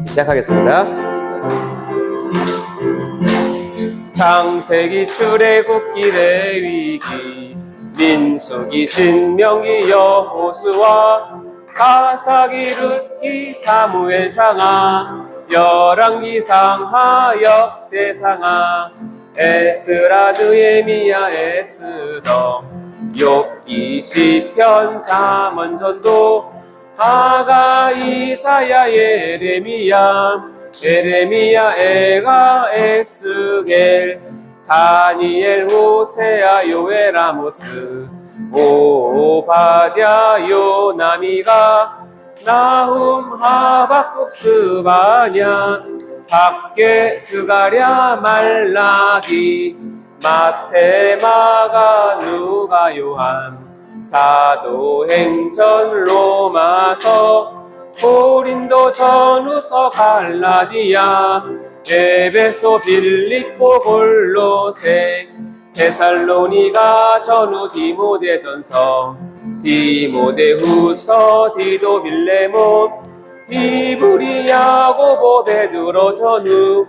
시작하겠습니다. 창세기 출애굽기 레위기 민수기 신명기 여호수아 사사기 룻기 사무엘 상하 열왕기 상하 역대상하 에스라 느헤미야 에스더 욥기 시편 잠언 전도 하가 이사야 예레미야 에가 에스겔 다니엘 호세아 요엘 아모스 오바댜 요나미가 나훔 하박국 스바냐 밖에 스가랴 말라기 마태 마가 누가 요한 사도행전 로마서 고린도 전후서 갈라디아 에베소 빌립보 골로새 데살로니가 전후 디모데전서 디모데후서 디도 빌레몬 히브리 야고보 베드로 전후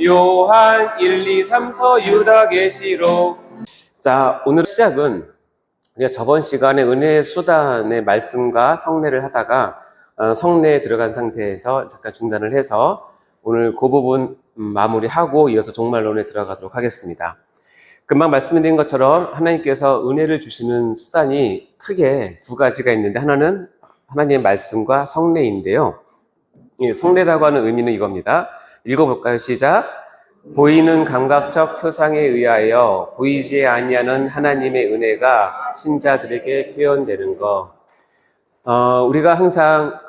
요한 1, 2, 3서 유다 계시록. 자, 오늘 시작은 우리가 저번 시간에 은혜의 수단의 말씀과 성례를 하다가 성례에 들어간 상태에서 잠깐 중단을 해서 오늘 그 부분 마무리하고 이어서 종말론에 들어가도록 하겠습니다. 금방 말씀드린 것처럼 하나님께서 은혜를 주시는 수단이 크게 두 가지가 있는데 하나는 하나님의 말씀과 성례인데요. 성례라고 하는 의미는 이겁니다. 읽어볼까요? 시작. 보이는 감각적 표상에 의하여 보이지 아니하는 하나님의 은혜가 신자들에게 표현되는 것. 우리가 항상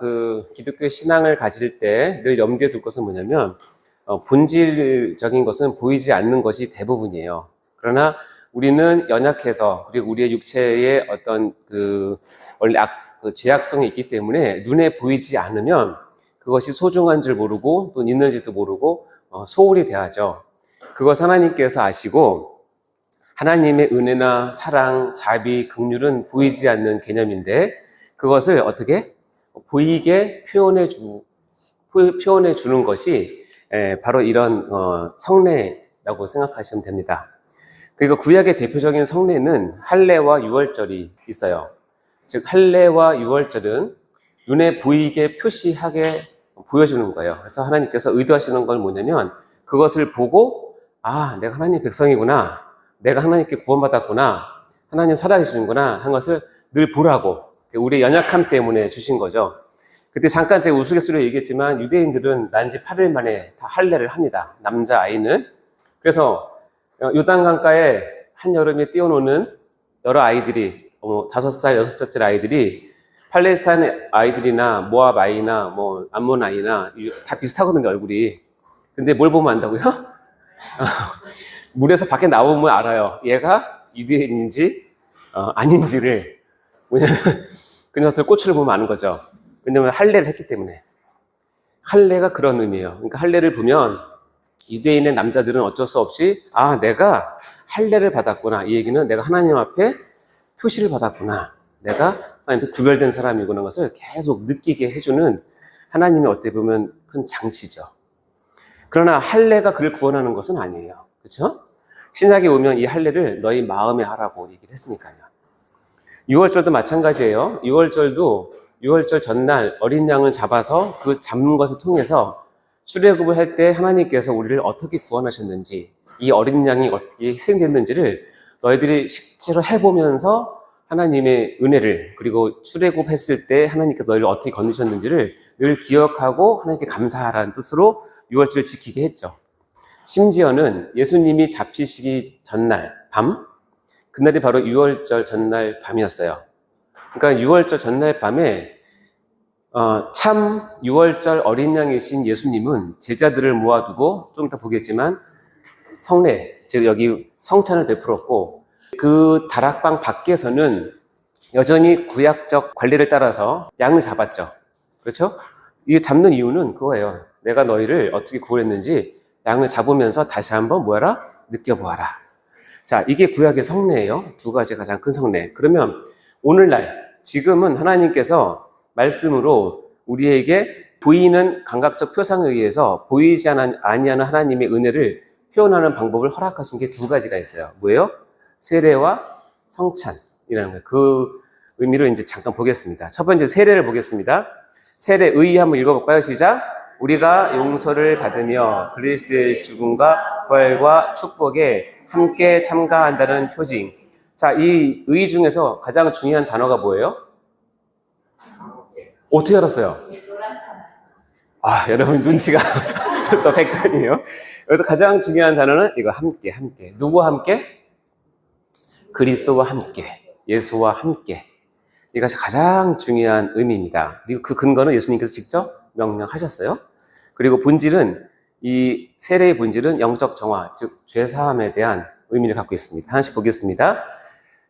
기독교 신앙을 가질 때 늘 염두에 둘 것은 뭐냐면 본질적인 것은 보이지 않는 것이 대부분이에요. 그러나 우리는 연약해서 그리고 우리의 육체에 어떤 원래 죄악성이 있기 때문에 눈에 보이지 않으면 그것이 소중한 줄 모르고 또 있는지도 모르고 소홀히 대하죠. 그것 하나님께서 아시고 하나님의 은혜나 사랑, 자비, 긍휼은 보이지 않는 개념인데 그것을 어떻게 보이게 표현해 주는 것이 바로 이런 성례라고 생각하시면 됩니다. 그리고 구약의 대표적인 성례는 할례와 유월절이 있어요. 즉 할례와 유월절은 눈에 보이게 표시하게 보여주는 거예요. 그래서 하나님께서 의도하시는 건 뭐냐면 그것을 보고 내가 하나님 백성이구나, 내가 하나님께 구원받았구나, 하나님 살아계시는구나 한 것을 늘 보라고 우리의 연약함 때문에 주신 거죠. 그때 잠깐 제가 우스갯소리로 얘기했지만 유대인들은 난지 8일 만에 다 할례를 합니다. 남자아이는. 그래서 요단강가에 한여름에 뛰어노는 여러 아이들이 5살, 6살짜리 아이들이 팔레스타인 아이들이나 모압 아이나 암몬 아이나 다 비슷하거든요, 얼굴이. 근데 뭘 보면 안다고요? 물에서 밖에 나오면 알아요. 얘가 유대인인지 아닌지를. 왜냐면 그 녀석들 꼬추를 보면 아는 거죠. 왜냐면 할례를 했기 때문에. 할례가 그런 의미예요. 그러니까 할례를 보면 유대인의 남자들은 어쩔 수 없이 내가 할례를 받았구나, 이 얘기는 내가 하나님 앞에 표시를 받았구나, 내가 하나님 앞에 구별된 사람이구나 것을 계속 느끼게 해주는 하나님의 어떻게 보면 큰 장치죠. 그러나 할례가 그를 구원하는 것은 아니에요. 그렇죠? 신약에 오면 이 할례를 너희 마음에 하라고 얘기를 했으니까요. 유월절도 마찬가지예요. 유월절 전날 어린 양을 잡아서 그 잡는 것을 통해서 출애굽을 할 때 하나님께서 우리를 어떻게 구원하셨는지, 이 어린 양이 어떻게 희생됐는지를 너희들이 실제로 해보면서 하나님의 은혜를, 그리고 출애굽했을 때 하나님께서 너희를 어떻게 건드셨는지를 늘 기억하고 하나님께 감사하라는 뜻으로 유월절을 지키게 했죠. 심지어는 예수님이 잡히시기 전날 밤, 그날이 바로 유월절 전날 밤이었어요. 그러니까 유월절 전날 밤에 참 유월절 어린 양이신 예수님은 제자들을 모아두고 좀 이따 보겠지만 성례, 즉 여기 성찬을 베풀었고, 그 다락방 밖에서는 여전히 구약적 관리를 따라서 양을 잡았죠. 그렇죠? 이게 잡는 이유는 그거예요. 내가 너희를 어떻게 구원했는지 양을 잡으면서 다시 한번 느껴보아라. 자, 이게 구약의 성례예요. 두 가지 가장 큰 성례. 그러면 오늘날 지금은 하나님께서 말씀으로 우리에게 보이는 감각적 표상에 의해서 보이지 아니하는 하나님의 은혜를 표현하는 방법을 허락하신 게 두 가지가 있어요. 뭐예요? 세례와 성찬이라는 거예요. 그 의미를 이제 잠깐 보겠습니다. 첫 번째 세례를 보겠습니다. 세례의 한번 읽어볼까요? 시작. 우리가 용서를 받으며 그리스도의 죽음과 부활과 축복에 함께 참가한다는 표징. 자, 이 의 중에서 가장 중요한 단어가 뭐예요? 어떻게 알았어요? 여러분 눈치가 벌써 100단이에요. 여기서 가장 중요한 단어는 이거 함께. 누구와 함께? 그리스도와 함께. 예수와 함께. 이것이 가장 중요한 의미입니다. 그리고 그 근거는 예수님께서 직접 명령하셨어요. 그리고 본질은 이 세례의 본질은 영적 정화, 즉 죄사함에 대한 의미를 갖고 있습니다. 하나씩 보겠습니다.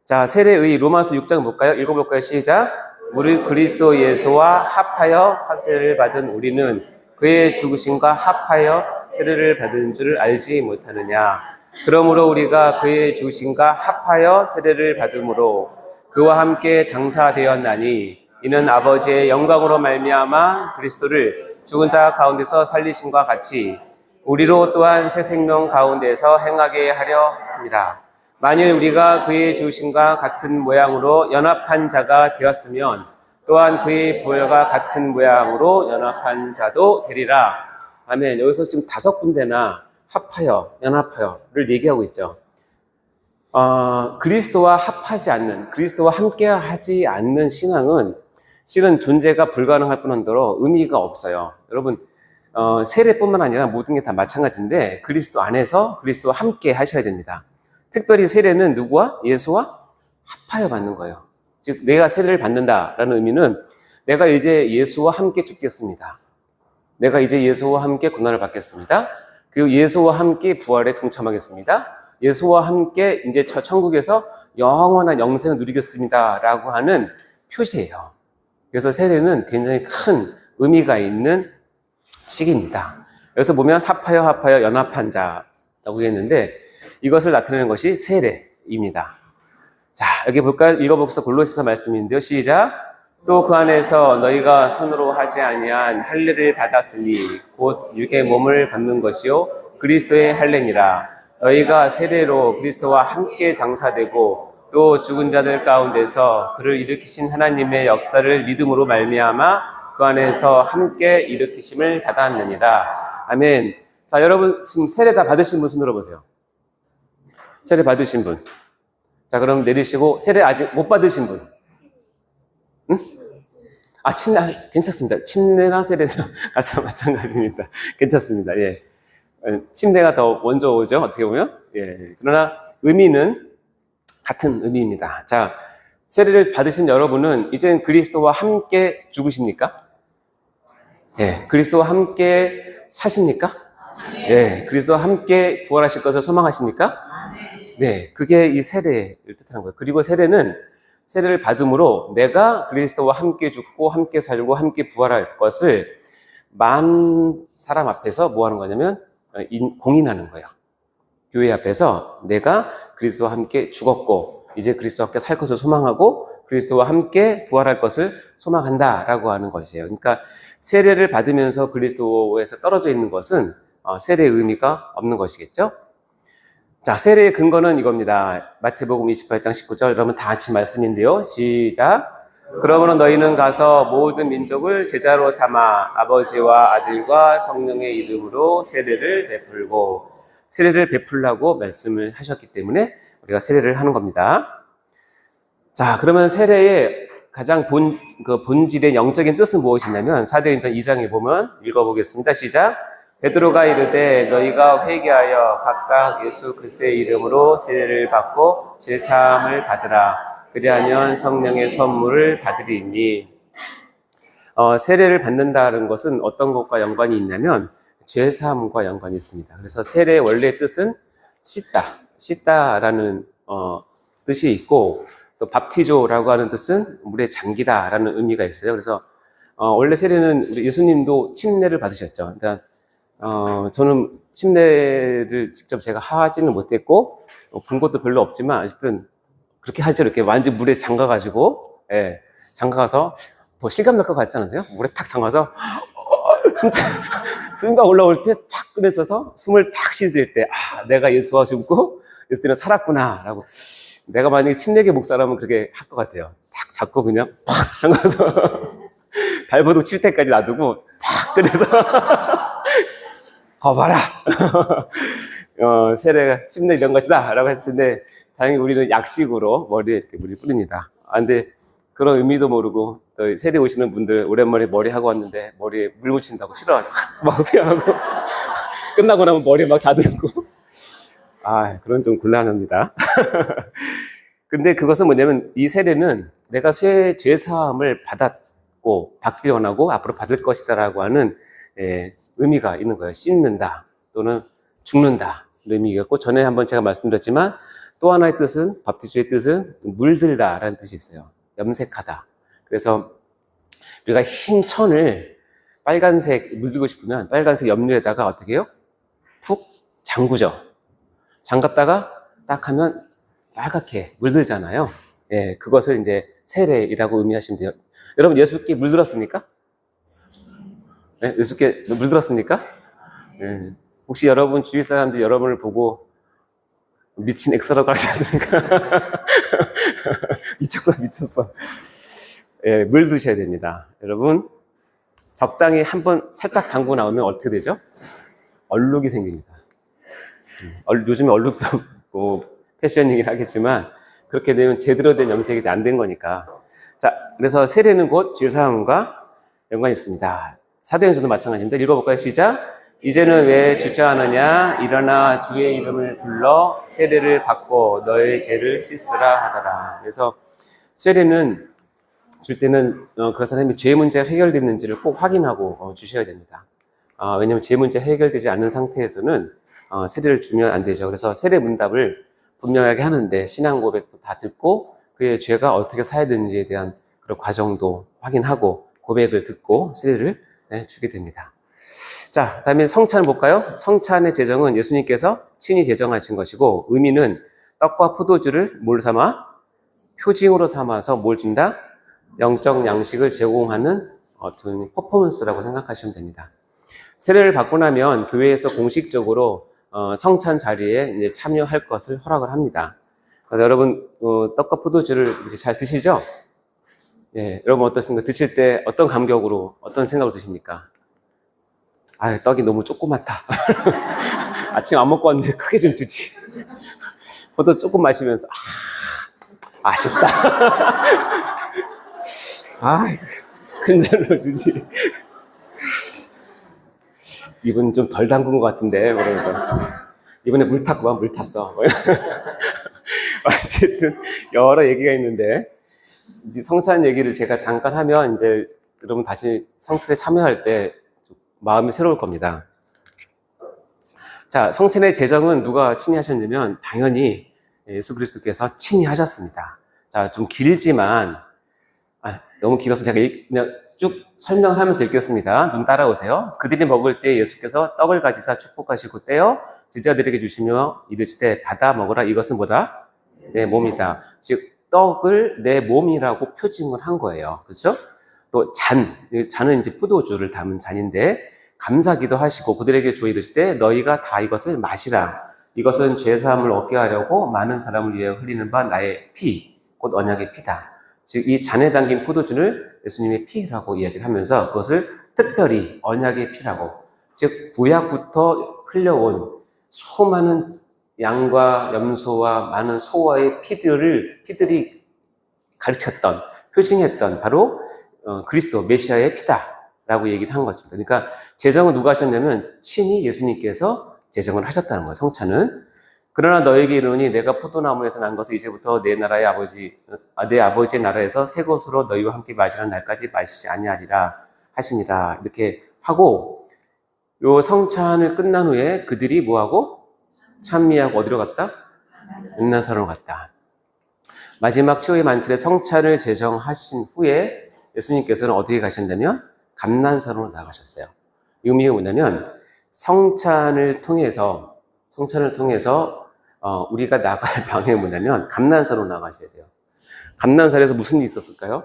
자, 세례의 로마서 6장 볼까요? 읽어볼까요? 시작. 우리 그리스도 예수와 합하여 세례를 받은 우리는 그의 죽으심과 합하여 세례를 받은 줄을 알지 못하느냐. 그러므로 우리가 그의 죽으심과 합하여 세례를 받음으로 그와 함께 장사되었나니 이는 아버지의 영광으로 말미암아 그리스도를 죽은 자 가운데서 살리심과 같이 우리로 또한 새 생명 가운데서 행하게 하려 합니다. 만일 우리가 그의 죽으심과 같은 모양으로 연합한 자가 되었으면 또한 그의 부활과 같은 모양으로 연합한 자도 되리라. 아멘. 여기서 지금 5군데나 합하여, 연합하여를 얘기하고 있죠. 그리스도와 합하지 않는, 그리스도와 함께하지 않는 신앙은 실은 존재가 불가능할 뿐더러 의미가 없어요. 여러분, 세례뿐만 아니라 모든 게 다 마찬가지인데 그리스도 안에서 그리스도와 함께 하셔야 됩니다. 특별히 세례는 누구와? 예수와 합하여 받는 거예요. 즉 내가 세례를 받는다라는 의미는 내가 이제 예수와 함께 죽겠습니다. 내가 이제 예수와 함께 고난을 받겠습니다. 그리고 예수와 함께 부활에 동참하겠습니다. 예수와 함께 이제 저 천국에서 영원한 영생을 누리겠습니다 라고 하는 표시예요. 그래서 세례는 굉장히 큰 의미가 있는 시기입니다. 여기서 보면 합하여 연합한 자라고 했는데 이것을 나타내는 것이 세례입니다. 자, 여기 볼까요? 읽어보겠습니다. 골로새서 말씀인데요. 시작. 또 그 안에서 너희가 손으로 하지 아니한 할례를 받았으니 곧 육의 몸을 받는 것이요 그리스도의 할례니라. 너희가 세례로 그리스도와 함께 장사되고 또 죽은 자들 가운데서 그를 일으키신 하나님의 역사를 믿음으로 말미암아 그 안에서 함께 일으키심을 받았느니라. 아멘. 자, 여러분 지금 세례 다 받으신 분 손 들어보세요. 세례 받으신 분. 자, 그럼 내리시고 세례 아직 못 받으신 분. 응? 침례 괜찮습니다. 침례나 세례나 가서 마찬가지입니다. 괜찮습니다. 예. 침례가 더 먼저 오죠. 어떻게 보면. 예. 그러나 의미는 같은 의미입니다. 자, 세례를 받으신 여러분은 이제는 그리스도와 함께 죽으십니까? 예. 그리스도와 함께 사십니까? 예. 그리스도와 함께 부활하실 것을 소망하십니까? 네. 그게 이 세례를 뜻하는 거예요. 그리고 세례를 받음으로 내가 그리스도와 함께 죽고 함께 살고 함께 부활할 것을 만 사람 앞에서 뭐 하는 거냐면 공인하는 거예요. 교회 앞에서 내가 그리스도와 함께 죽었고 이제 그리스도와 함께 살 것을 소망하고 그리스도와 함께 부활할 것을 소망한다라고 하는 것이에요. 그러니까 세례를 받으면서 그리스도에서 떨어져 있는 것은 세례의 의미가 없는 것이겠죠. 자, 세례의 근거는 이겁니다. 마태복음 28장 19절 여러분 다 같이 말씀인데요. 시작. 그러므로 너희는 가서 모든 민족을 제자로 삼아 아버지와 아들과 성령의 이름으로 세례를 베풀고 세례를 베풀라고 말씀을 하셨기 때문에 우리가 세례를 하는 겁니다. 자, 그러면 세례의 가장 본질의 영적인 뜻은 무엇이냐면 사도행전 2장에 보면 읽어보겠습니다. 시작. 베드로가 이르되 너희가 회개하여 각각 예수 그리스도의 이름으로 세례를 받고 죄사함을 받으라. 그리하면 성령의 선물을 받으리니. 세례를 받는다는 것은 어떤 것과 연관이 있냐면 죄사함과 연관이 있습니다. 그래서 세례의 원래 뜻은 씻다라는 뜻이 있고 또 밥티조라고 하는 뜻은 물에 잠기다라는 의미가 있어요. 그래서 원래 세례는 우리 예수님도 침례를 받으셨죠. 그러니까 저는 침례를 직접 제가 하지는 못했고 본 것도 별로 없지만 어쨌든 그렇게 하죠. 이렇게 완전 물에 잠가가지고 예, 장가가서 더 실감 날 것 같지 않으세요? 물에 탁 잠가서 진짜 숨가 올라올 때 탁 꺼내서 숨을 탁 쉬들 때 내가 예수와 죽고 예수 때문에 살았구나 라고 내가 만약에 침례계 목사라면 그렇게 할 것 같아요. 탁 잡고 그냥 팍 잠가서 발버둥 칠 때까지 놔두고 팍 꺼내서 봐라 세례가 침례 이런 것이다 라고 했을 텐데 다행히 우리는 약식으로 머리에 이렇게 물을 뿌립니다. 근데 그런 의미도 모르고 또 세례 오시는 분들 오랜만에 머리 하고 왔는데 머리에 물 묻힌다고 싫어가지고 막 피하고 끝나고 나면 머리에 막 다듬고 그런 좀 곤란합니다. 근데 그것은 뭐냐면 이 세례는 내가 죄사함을 받았고 받길 원하고 앞으로 받을 것이다 라고 하는 의미가 있는 거예요. 씻는다 또는 죽는다 의미겠고, 전에 한번 제가 말씀드렸지만 또 하나의 뜻은, 밥티주의 뜻은 물들다 라는 뜻이 있어요. 염색하다. 그래서 우리가 흰 천을 빨간색 물들고 싶으면 빨간색 염료에다가 어떻게 해요? 푹 잠그죠. 잠갔다가 딱 하면 빨갛게 물들잖아요. 그것을 이제 세례이라고 의미하시면 돼요. 여러분 예수께 물들었습니까? 예수께 물들었습니까? 혹시 여러분 주위 사람들이 여러분을 보고 미친 엑스라고 하셨습니까? 미쳤어. 물 드셔야 됩니다. 여러분, 적당히 한번 살짝 담고 나오면 어떻게 되죠? 얼룩이 생깁니다. 요즘에 얼룩도 뭐 패션이긴 하겠지만, 그렇게 되면 제대로 된 염색이 안 된 거니까. 자, 그래서 세례는 곧 죄사함과 연관이 있습니다. 사도행전도 마찬가지입니다. 읽어볼까요? 시작! 이제는 왜 주저하느냐? 일어나 주의 이름을 불러 세례를 받고 너의 죄를 씻으라 하더라. 그래서 세례는 줄 때는 그 사람이 죄 문제가 해결됐는지를 꼭 확인하고 주셔야 됩니다. 왜냐하면 죄 문제가 해결되지 않는 상태에서는 세례를 주면 안 되죠. 그래서 세례 문답을 분명하게 하는데 신앙 고백도 다 듣고 그의 죄가 어떻게 사야 되는지에 대한 그런 과정도 확인하고 고백을 듣고 세례를 주게 됩니다. 자, 다음에 성찬 볼까요? 성찬의 제정은 예수님께서 친히 제정하신 것이고, 의미는 떡과 포도주를 뭘 삼아? 표징으로 삼아서 뭘 준다? 영적 양식을 제공하는 어떤 퍼포먼스라고 생각하시면 됩니다. 세례를 받고 나면 교회에서 공식적으로 성찬 자리에 이제 참여할 것을 허락을 합니다. 그래서 여러분 떡과 포도주를 이제 잘 드시죠? 여러분 어떻습니까? 드실 때 어떤 감격으로, 어떤 생각으로 드십니까? 떡이 너무 조그맣다. 아침 안 먹고 왔는데 크게 좀 주지. 포도 조금 마시면서 아쉽다. 큰 절로 주지. 이분 좀 덜 담근 것 같은데, 그러면서 이번에 물 탔구만, 물 탔어. 어쨌든 여러 얘기가 있는데, 이제 성찬 얘기를 제가 잠깐 하면 이제 여러분 다시 성찬에 참여할 때 마음이 새로울 겁니다. 자, 성찬의 제정은 누가 친히 하셨냐면 당연히 예수 그리스도께서 친히 하셨습니다. 자, 좀 길지만 너무 길어서 제가 그냥 쭉 설명하면서 읽겠습니다. 눈 따라오세요. 그들이 먹을 때 예수께서 떡을 가지사 축복하시고 떼어 제자들에게 주시며 이르시되 받아 먹으라. 이것은 뭐다? 내 몸이다. 즉 떡을 내 몸이라고 표징을 한 거예요. 그렇죠? 또 잔은 이제 포도주를 담은 잔인데 감사기도 하시고 그들에게 주어 이르시되 너희가 다 이것을 마시라. 이것은 죄사함을 얻게 하려고 많은 사람을 위해 흘리는 바 나의 피, 곧 언약의 피다. 즉 이 잔에 담긴 포도주를 예수님의 피라고 이야기를 하면서 그것을 특별히 언약의 피라고, 즉 구약부터 흘려온 수많은 양과 염소와 많은 소와의 피들이 가르쳤던, 표징했던 바로 그리스도 메시아의 피다라고 얘기를 한 거죠. 그러니까 제정은 누가 하셨냐면 친히 예수님께서 제정을 하셨다는 거예요. 성찬은. 그러나 너에게 이르노니 내가 포도나무에서 난 것을 이제부터 내 아버지의 나라에서 새 것으로 너희와 함께 마시는 날까지 마시지 아니하리라 하시니라. 이렇게 하고 요 성찬을 끝난 후에 그들이 뭐하고? 찬미하고 어디로 갔다? 음란사로 갔다. 마지막 최후의 만찬에 성찬을 제정하신 후에 예수님께서는 어디에 가셨냐면 감난사로 나가셨어요. 이 의미가 뭐냐면 성찬을 통해서 우리가 나갈 방향이 뭐냐면 감난사로 나가셔야 돼요. 감난사에서 무슨 일이 있었을까요?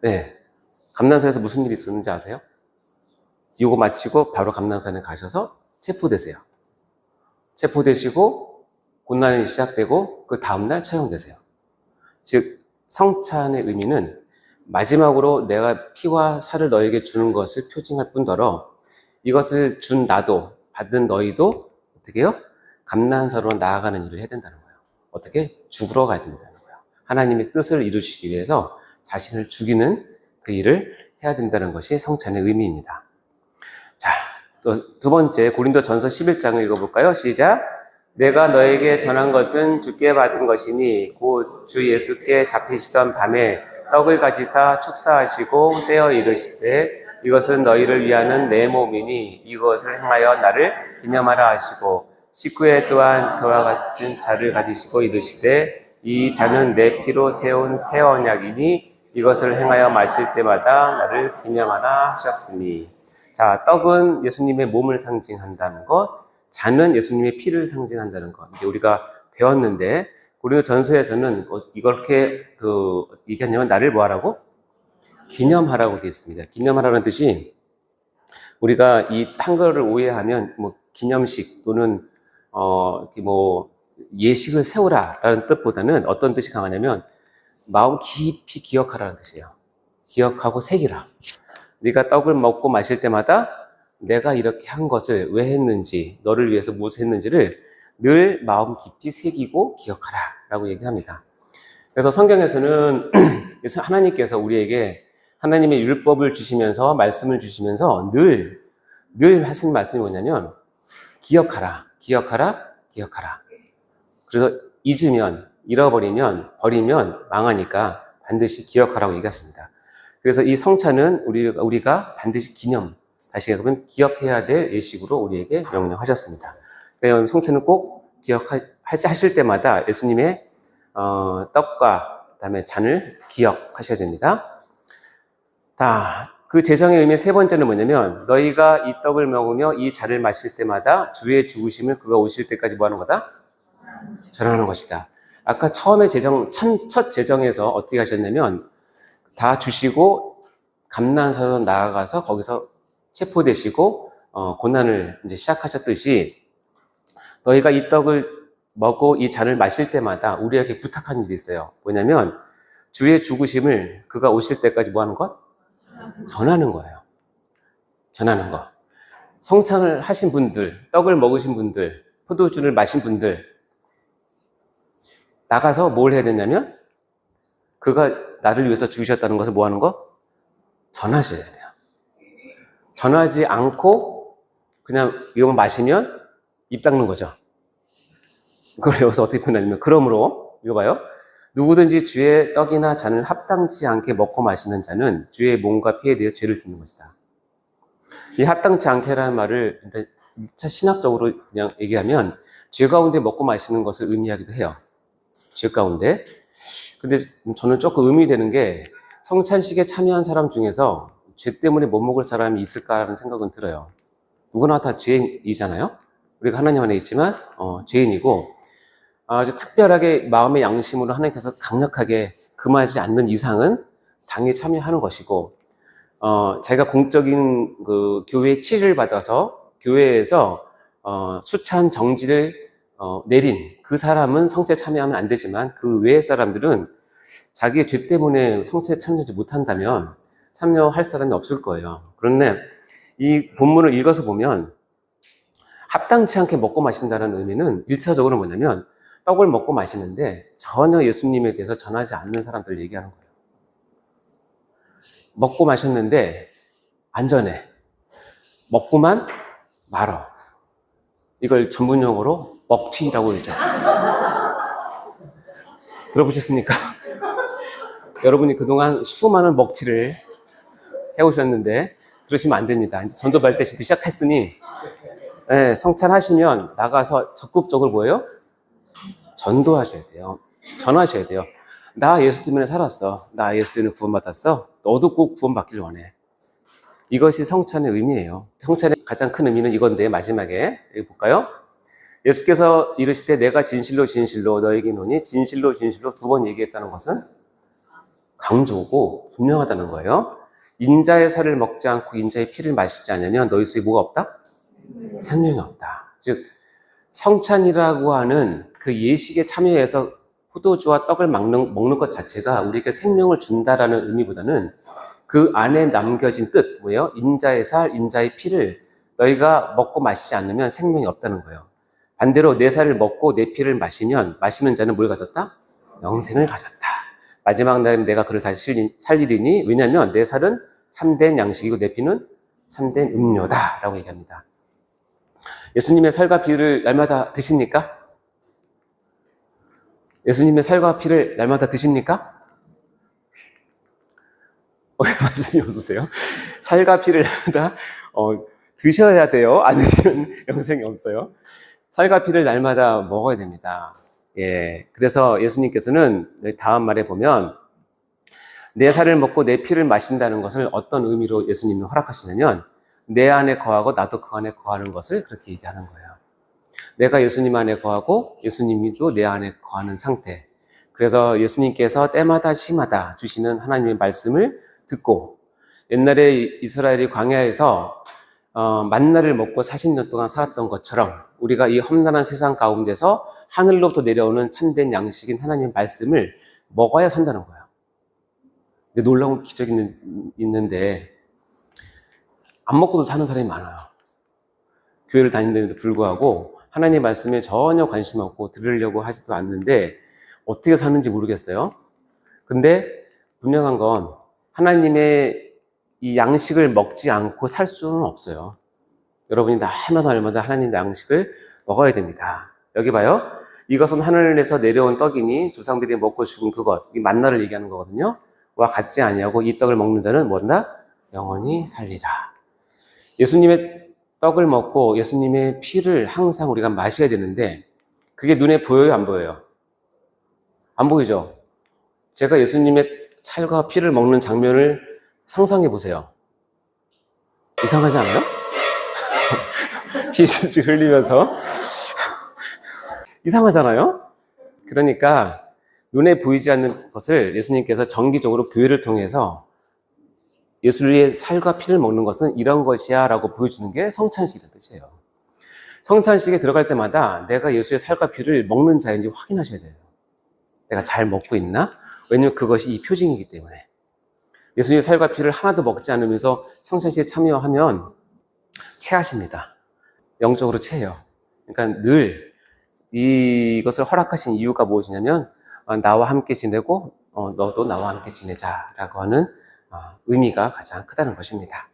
네. 감난산에서 무슨 일이 있었는지 아세요? 이거 마치고 바로 감난산에 가셔서 체포되세요. 체포되시고 고난이 시작되고 그 다음날 처형되세요. 즉 성찬의 의미는 마지막으로 내가 피와 살을 너에게 주는 것을 표징할 뿐더러 이것을 준 나도 받은 너희도 어떻게 해요? 감난사로 나아가는 일을 해야 된다는 거예요. 어떻게? 죽으러 가야 된다는 거예요. 하나님의 뜻을 이루시기 위해서 자신을 죽이는 그 일을 해야 된다는 것이 성찬의 의미입니다. 자, 또 두 번째 고린도전서 11장을 읽어볼까요? 시작. 내가 너에게 전한 것은 주께 받은 것이니 곧 주 예수께 잡히시던 밤에 떡을 가지사 축사하시고 떼어 이르시되 이것은 너희를 위하는 내 몸이니 이것을 행하여 나를 기념하라 하시고 식후에 또한 그와 같은 잔을 가지시고 이르시되 이 잔은 내 피로 세운 새 언약이니 이것을 행하여 마실 때마다 나를 기념하라 하셨으니. 자, 떡은 예수님의 몸을 상징한다는 것, 잔은 예수님의 피를 상징한다는 것. 이제 우리가 배웠는데 고린도전서에서는 이렇게 얘기하냐면 나를 뭐하라고? 기념하라고 되어 있습니다. 기념하라는 뜻이 우리가 이 한글을 오해하면 뭐 기념식 또는 예식을 세우라라는 뜻보다는 어떤 뜻이 강하냐면 마음 깊이 기억하라는 뜻이에요. 기억하고 새기라. 네가 떡을 먹고 마실 때마다 내가 이렇게 한 것을 왜 했는지, 너를 위해서 무엇을 했는지를 늘 마음 깊이 새기고 기억하라 라고 얘기합니다. 그래서 성경에서는 하나님께서 우리에게 하나님의 율법을 주시면서 말씀을 주시면서 늘 하신 말씀이 뭐냐면 기억하라, 기억하라, 기억하라. 그래서 잊으면, 잃어버리면, 버리면 망하니까 반드시 기억하라고 얘기했습니다. 그래서 이 성찬은 우리가 반드시 다시 얘기하면 기억해야 될 예식으로 우리에게 명령하셨습니다. 그래서 성찬은 꼭 기억하실 때마다 예수님의 떡과 그다음에 잔을 기억하셔야 됩니다. 그 제정의 의미 세 번째는 뭐냐면 너희가 이 떡을 먹으며 이 잔을 마실 때마다 주의 죽으심을 그가 오실 때까지 뭐 하는 거다? 전하는 것이다. 아까 처음에 첫 제정에서 어떻게 하셨냐면 다 주시고 감난산으로 나아가서 거기서 체포되시고 고난을 이제 시작하셨듯이 너희가 이 떡을 먹고 이 잔을 마실 때마다 우리에게 부탁한 일이 있어요. 뭐냐면 주의 죽으심을 그가 오실 때까지 뭐 하는 것? 전하는 거예요. 전하는 거. 성찬을 하신 분들, 떡을 먹으신 분들, 포도주를 마신 분들 나가서 뭘 해야 되냐면 그가 나를 위해서 죽으셨다는 것을 뭐 하는 거? 전하셔야 돼요. 전하지 않고 그냥 이거만 마시면 입 닦는 거죠. 그걸 여기서 어떻게 표현하냐면 그러므로 이거 봐요. 누구든지 주의 떡이나 잔을 합당치 않게 먹고 마시는 자는 주의 몸과 피에 대해 죄를 짓는 것이다. 이 합당치 않게라는 말을 1차 신학적으로 그냥 얘기하면 죄 가운데 먹고 마시는 것을 의미하기도 해요. 죄 가운데. 근데 저는 조금 의미되는 게 성찬식에 참여한 사람 중에서 죄 때문에 못 먹을 사람이 있을까라는 생각은 들어요. 누구나 다 죄인이잖아요. 우리가 하나님 안에 있지만 죄인이고 아주 특별하게 마음의 양심으로 하나님께서 강력하게 금하지 않는 이상은 당연히 참여하는 것이고 자기가 공적인 그 교회의 치를 받아서 교회에서 수찬 정지를 내린 그 사람은 성찬에 참여하면 안 되지만 그 외의 사람들은 자기의 죄 때문에 성찬에 참여하지 못한다면 참여할 사람이 없을 거예요. 그런데 이 본문을 읽어서 보면 합당치 않게 먹고 마신다는 의미는 1차적으로 뭐냐면 떡을 먹고 마시는데 전혀 예수님에 대해서 전하지 않는 사람들을 얘기하는 거예요. 먹고 마셨는데 안전해. 먹고만 말어. 이걸 전문용어로 먹튀라고 그러죠. 들어보셨습니까? 여러분이 그동안 수많은 먹튀를 해오셨는데 그러시면 안 됩니다. 이제 전도 발대 시작했으니 네, 성찬하시면 나가서 적극적으로 뭐예요? 전도하셔야 돼요. 전하셔야 돼요. 나 예수 때문에 살았어. 나 예수 때문에 구원받았어. 너도 꼭 구원받길 원해. 이것이 성찬의 의미예요. 성찬의 가장 큰 의미는 이건데 마지막에 여기 볼까요? 예수께서 이르시되 내가 진실로 진실로 너에게 이르노니 진실로 진실로 두 번 얘기했다는 것은 강조고 분명하다는 거예요. 인자의 살을 먹지 않고 인자의 피를 마시지 않으면 너희 속에 뭐가 없다? 생명이 없다. 즉 성찬이라고 하는 그 예식에 참여해서 포도주와 떡을 먹는 것 자체가 우리에게 생명을 준다라는 의미보다는 그 안에 남겨진 뜻, 뭐예요? 인자의 살, 인자의 피를 너희가 먹고 마시지 않으면 생명이 없다는 거예요. 반대로 내 살을 먹고 내 피를 마시면 마시는 자는 뭘 가졌다? 영생을 가졌다. 마지막 날은 내가 그를 다시 살리리니 왜냐하면 내 살은 참된 양식이고 내 피는 참된 음료다 라고 얘기합니다. 예수님의 살과 피를 날마다 드십니까? 예수님의 살과 피를 날마다 드십니까? 말씀이 없으세요? 살과 피를 날마다 드셔야 돼요. 안 드시면 영생이 없어요. 살과 피를 날마다 먹어야 됩니다. 예, 그래서 예수님께서는 다음 말에 보면 내 살을 먹고 내 피를 마신다는 것을 어떤 의미로 예수님이 허락하시냐면 내 안에 거하고 나도 그 안에 거하는 것을 그렇게 얘기하는 거예요. 내가 예수님 안에 거하고 예수님도 내 안에 거하는 상태. 그래서 예수님께서 때마다 시마다 주시는 하나님의 말씀을 듣고 옛날에 이스라엘이 광야에서 만나를 먹고 40년 동안 살았던 것처럼 우리가 이 험난한 세상 가운데서 하늘로부터 내려오는 참된 양식인 하나님의 말씀을 먹어야 산다는 거예요. 근데 놀라운 기적이 있는데 안 먹고도 사는 사람이 많아요. 교회를 다니는데도 불구하고 하나님의 말씀에 전혀 관심 없고 들으려고 하지도 않는데 어떻게 사는지 모르겠어요. 근데 분명한 건 하나님의 이 양식을 먹지 않고 살 수는 없어요. 여러분이 날마다 하나님의 양식을 먹어야 됩니다. 여기 봐요. 이것은 하늘에서 내려온 떡이니 조상들이 먹고 죽은 그것, 이 만나를 얘기하는 거거든요. 와 같지 아니하고 이 떡을 먹는 자는 뭐다? 영원히 살리라. 예수님의 떡을 먹고 예수님의 피를 항상 우리가 마셔야 되는데 그게 눈에 보여요, 안 보여요? 안 보이죠? 제가 예수님의 살과 피를 먹는 장면을 상상해 보세요. 이상하지 않아요? 피를 흘리면서 이상하잖아요? 그러니까 눈에 보이지 않는 것을 예수님께서 정기적으로 교회를 통해서 예수의 살과 피를 먹는 것은 이런 것이야 라고 보여주는 게 성찬식이라는 뜻이에요. 성찬식에 들어갈 때마다 내가 예수의 살과 피를 먹는 자인지 확인하셔야 돼요. 내가 잘 먹고 있나? 왜냐면 그것이 이 표징이기 때문에. 예수님의 살과 피를 하나도 먹지 않으면서 성찬식에 참여하면 체하십니다. 영적으로 체해요. 그러니까 늘 이것을 허락하신 이유가 무엇이냐면 나와 함께 지내고 너도 나와 함께 지내자라고 하는 의미가 가장 크다는 것입니다.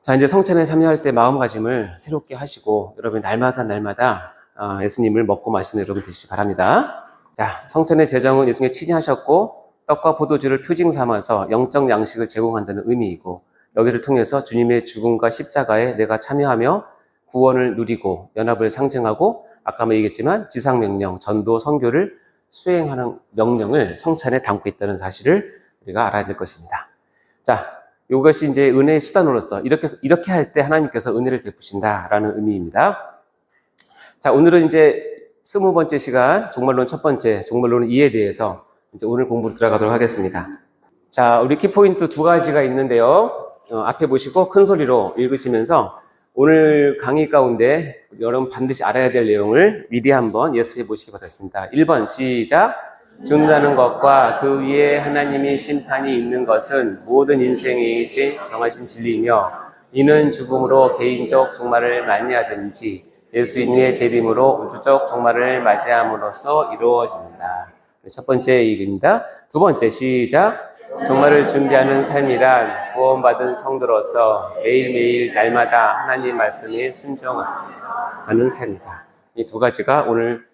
자, 이제 성찬에 참여할 때 마음가짐을 새롭게 하시고 여러분 날마다 예수님을 먹고 마시는 여러분 되시기 바랍니다. 자, 성찬의 제정은 예수님이 친히 하셨고 떡과 포도주를 표징 삼아서 영적 양식을 제공한다는 의미이고 여기를 통해서 주님의 죽음과 십자가에 내가 참여하며 구원을 누리고 연합을 상징하고 아까 얘기했지만 지상명령, 전도, 선교를 수행하는 명령을 성찬에 담고 있다는 사실을 우리가 알아야 될 것입니다. 자, 이것이 이제 은혜의 수단으로서 이렇게 할 때 하나님께서 은혜를 베푸신다라는 의미입니다. 자, 오늘은 이제 20번째 시간, 종말론 첫 번째, 종말론 2에 대해서 이제 오늘 공부로 들어가도록 하겠습니다. 자, 우리 키포인트 두 가지가 있는데요. 앞에 보시고 큰 소리로 읽으시면서 오늘 강의 가운데 여러분 반드시 알아야 될 내용을 미리 한번 예습해 보시기 바랍니다. 1번 시작. 죽는다는 것과 그 위에 하나님이 심판이 있는 것은 모든 인생의 정하신 진리이며 이는 죽음으로 개인적 종말을 맞이하든지 예수님의 재림으로 우주적 종말을 맞이함으로써 이루어집니다. 첫 번째 얘기입니다. 두 번째 시작. 종말을 준비하는 삶이란 구원받은 성도로서 매일매일 날마다 하나님 말씀에 순종하는 삶이다. 이 두 가지가 오늘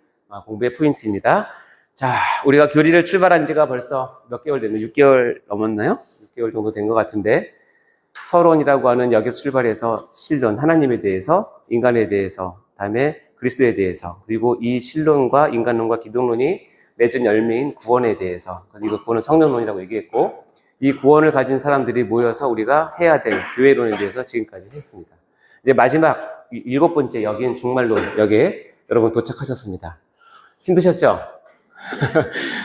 공부의 포인트입니다. 자, 우리가 교리를 출발한 지가 벌써 몇 개월 됐나요? 6개월 넘었나요? 6개월 정도 된 것 같은데 서론이라고 하는 여기서 출발해서 신론, 하나님에 대해서, 인간에 대해서, 다음에 그리스도에 대해서, 그리고 이 신론과 인간론과 기독론이 맺은 열매인 구원에 대해서, 그래서 이거 구원은 성령론이라고 얘기했고, 이 구원을 가진 사람들이 모여서 우리가 해야 될 교회론에 대해서 지금까지 했습니다. 이제 마지막 7번째 여기는 종말론, 여기에 여러분 도착하셨습니다. 힘드셨죠?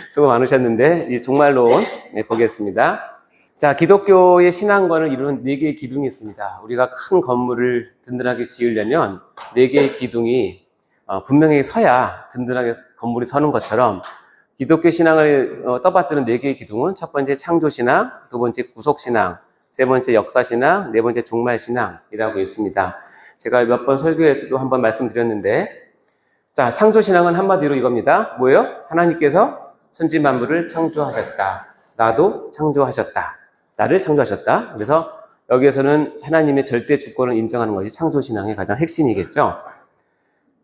수고 많으셨는데, 이 종말론 보겠습니다. 자, 기독교의 신앙관을 이루는 4개의 기둥이 있습니다. 우리가 큰 건물을 든든하게 지으려면 4개의 기둥이 분명히 서야 든든하게 건물이 서는 것처럼 기독교 신앙을 떠받드는 4개의 기둥은 첫 번째 창조신앙, 두 번째 구속신앙, 세 번째 역사신앙, 네 번째 종말신앙이라고 있습니다. 제가 몇 번 설교에서도 한번 말씀드렸는데, 자, 창조신앙은 한마디로 이겁니다. 뭐예요? 하나님께서 천지만물을 창조하셨다. 나도 창조하셨다. 나를 창조하셨다. 그래서 여기에서는 하나님의 절대 주권을 인정하는 것이 창조신앙의 가장 핵심이겠죠.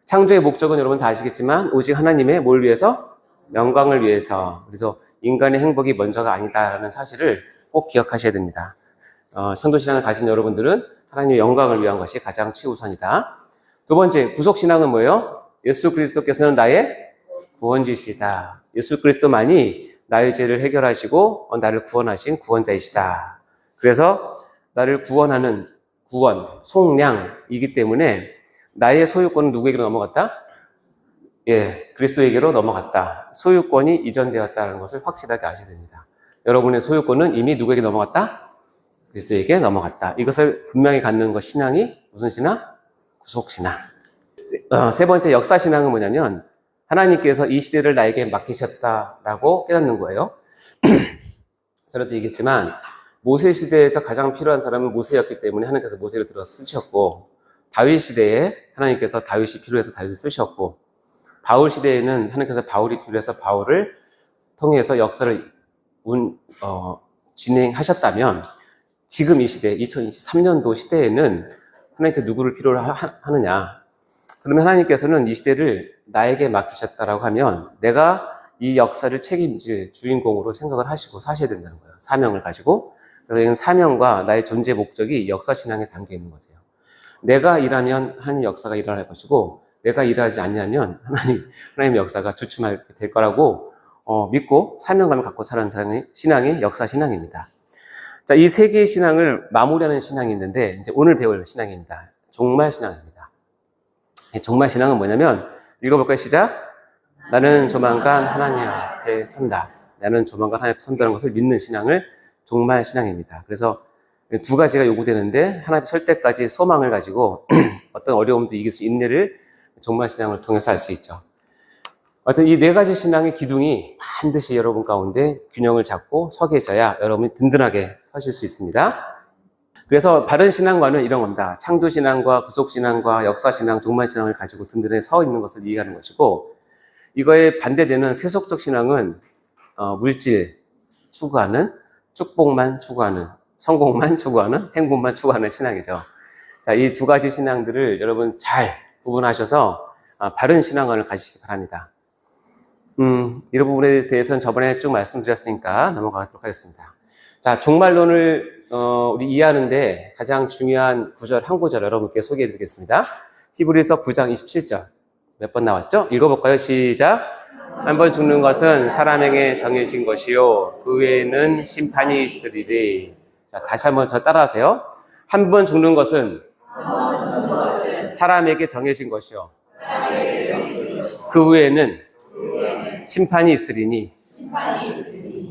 창조의 목적은 여러분 다 아시겠지만 오직 하나님의 뭘 위해서? 영광을 위해서. 그래서 인간의 행복이 먼저가 아니다라는 사실을 꼭 기억하셔야 됩니다. 창조신앙을 가진 여러분들은 하나님의 영광을 위한 것이 가장 최우선이다. 두 번째, 구속신앙은 뭐예요? 예수 그리스도께서는 나의 구원주이시다. 예수 그리스도만이 나의 죄를 해결하시고 나를 구원하신 구원자이시다. 그래서 나를 구원하는 구원, 속량이기 때문에 나의 소유권은 누구에게로 넘어갔다? 예, 그리스도에게로 넘어갔다. 소유권이 이전되었다는 것을 확실하게 아셔야 됩니다. 여러분의 소유권은 이미 누구에게 넘어갔다? 그리스도에게 넘어갔다. 이것을 분명히 갖는 것 신앙이 무슨 신앙? 구속신앙. 세 번째 역사신앙은 뭐냐면 하나님께서 이 시대를 나에게 맡기셨다라고 깨닫는 거예요. 저도 얘기했지만 모세 시대에서 가장 필요한 사람은 모세였기 때문에 하나님께서 모세를 들어 쓰셨고, 다윗 시대에 하나님께서 다윗이 필요해서 다윗을 쓰셨고, 바울 시대에는 하나님께서 바울이 필요해서 바울을 통해서 역사를 진행하셨다면, 지금 이 시대 2023년도 시대에는 하나님께서 누구를 필요로 하느냐? 그러면 하나님께서는 이 시대를 나에게 맡기셨다라고 하면 내가 이 역사를 책임질 주인공으로 생각을 하시고 사셔야 된다는 거예요. 사명을 가지고. 그래서 이건 사명과 나의 존재 목적이 역사신앙에 담겨 있는 거죠. 내가 일하면 하나님 역사가 일어날 것이고, 내가 일하지 않냐면 하나님의 역사가 주춤하게 될 거라고 믿고 사명감을 갖고 사는 신앙이 역사신앙입니다. 자, 이 세 개의 신앙을 마무리하는 신앙이 있는데, 이제 오늘 배울 신앙입니다. 종말신앙입니다. 종말신앙은 뭐냐면, 읽어볼까요? 시작. 나는 조만간 하나님 앞에 선다. 나는 조만간 하나님 앞에 선다는 것을 믿는 신앙을 종말신앙입니다. 그래서 두 가지가 요구되는데, 하나님 설 때까지 소망을 가지고 어떤 어려움도 이길 수 인내를 종말신앙을 통해서 할 수 있죠. 하여튼 이 4가지 신앙의 기둥이 반드시 여러분 가운데 균형을 잡고 서게 져야 여러분이 든든하게 서실 수 있습니다. 그래서 바른 신앙과는 이런 겁니다. 창조신앙과 구속신앙과 역사신앙, 종말신앙을 가지고 든든하게 서 있는 것을 이해하는 것이고, 이거에 반대되는 세속적 신앙은 물질 추구하는, 축복만 추구하는, 성공만 추구하는, 행복만 추구하는 신앙이죠. 자, 이 2가지 신앙들을 여러분 잘 구분하셔서 바른 신앙관을 가지시기 바랍니다. 이런 부분에 대해서는 저번에 쭉 말씀드렸으니까 넘어가도록 하겠습니다. 자, 종말론을 우리 이해하는데 가장 중요한 구절, 한 구절 여러분께 소개해 드리겠습니다. 히브리서 9장 27절. 몇 번 나왔죠? 읽어볼까요? 시작. 한 번 죽는 것은 사람에게 정해진 것이요, 그 외에는 심판이 있으리니. 자, 다시 한번 저 따라하세요. 한 번 죽는 것은 사람에게 정해진 것이요, 그 외에는 심판이 있으리니.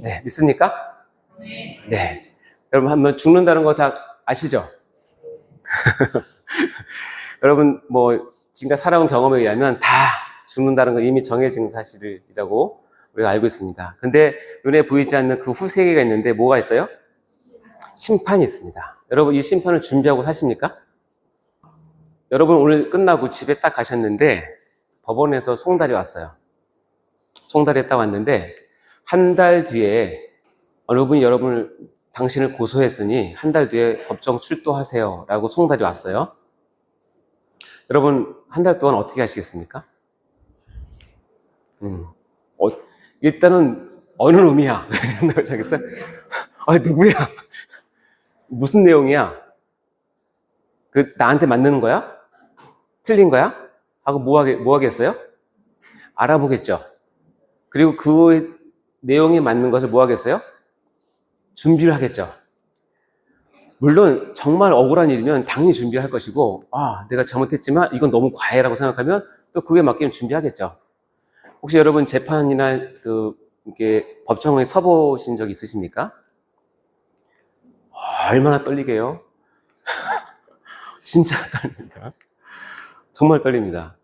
네, 믿습니까? 네. 여러분 한번 죽는다는 거 다 아시죠? 여러분 지금까지 살아온 경험에 의하면 다 죽는다는 건 이미 정해진 사실이라고 우리가 알고 있습니다. 근데 눈에 보이지 않는 그 후 세계가 있는데 뭐가 있어요? 심판이 있습니다. 여러분 이 심판을 준비하고 사십니까? 여러분 오늘 끝나고 집에 딱 가셨는데 법원에서 송달이 왔어요. 송달이 딱 왔는데 한 달 뒤에 어느 분이 당신을 고소했으니 한 달 뒤에 법정 출두하세요 라고 송달이 왔어요. 여러분 한 달 동안 어떻게 하시겠습니까? 일단은 어느 놈이야? 생각하겠어요? 누구야? 무슨 내용이야? 나한테 맞는 거야? 틀린 거야? 하고 뭐 하겠어요? 알아보겠죠. 그리고 그 내용이 맞는 것을 뭐 하겠어요? 준비를 하겠죠. 물론 정말 억울한 일이면 당연히 준비할 것이고, 내가 잘못했지만 이건 너무 과해라고 생각하면 또 그게 맞기는 준비하겠죠. 혹시 여러분 재판이나 이렇게 법정에 서보신 적 있으십니까? 얼마나 떨리게요? 진짜 떨립니다. 정말 떨립니다.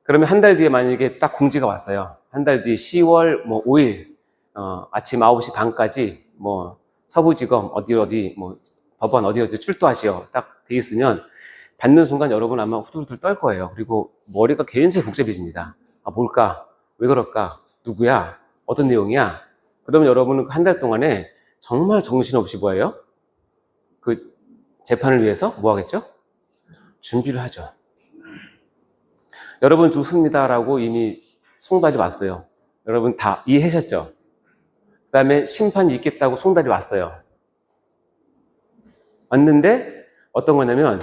그러면 한 달 뒤에 만약에 딱 공지가 왔어요. 한 달 뒤에 10월 5일 아침 9시 반까지 서부지검 어디 법원 어디 출두하시오 딱 돼 있으면 받는 순간 여러분 아마 후들후들 떨 거예요. 그리고 머리가 굉장히 복잡해집니다. 뭘까? 왜 그럴까? 누구야? 어떤 내용이야? 그러면 여러분은 한 달 동안에 정말 정신없이 뭐예요? 그 재판을 위해서 뭐 하겠죠? 준비를 하죠. 여러분 죽습니다라고 이미 송달이 왔어요. 여러분 다 이해하셨죠? 그 다음에 심판이 있겠다고 송달이 왔어요. 왔는데 어떤 거냐면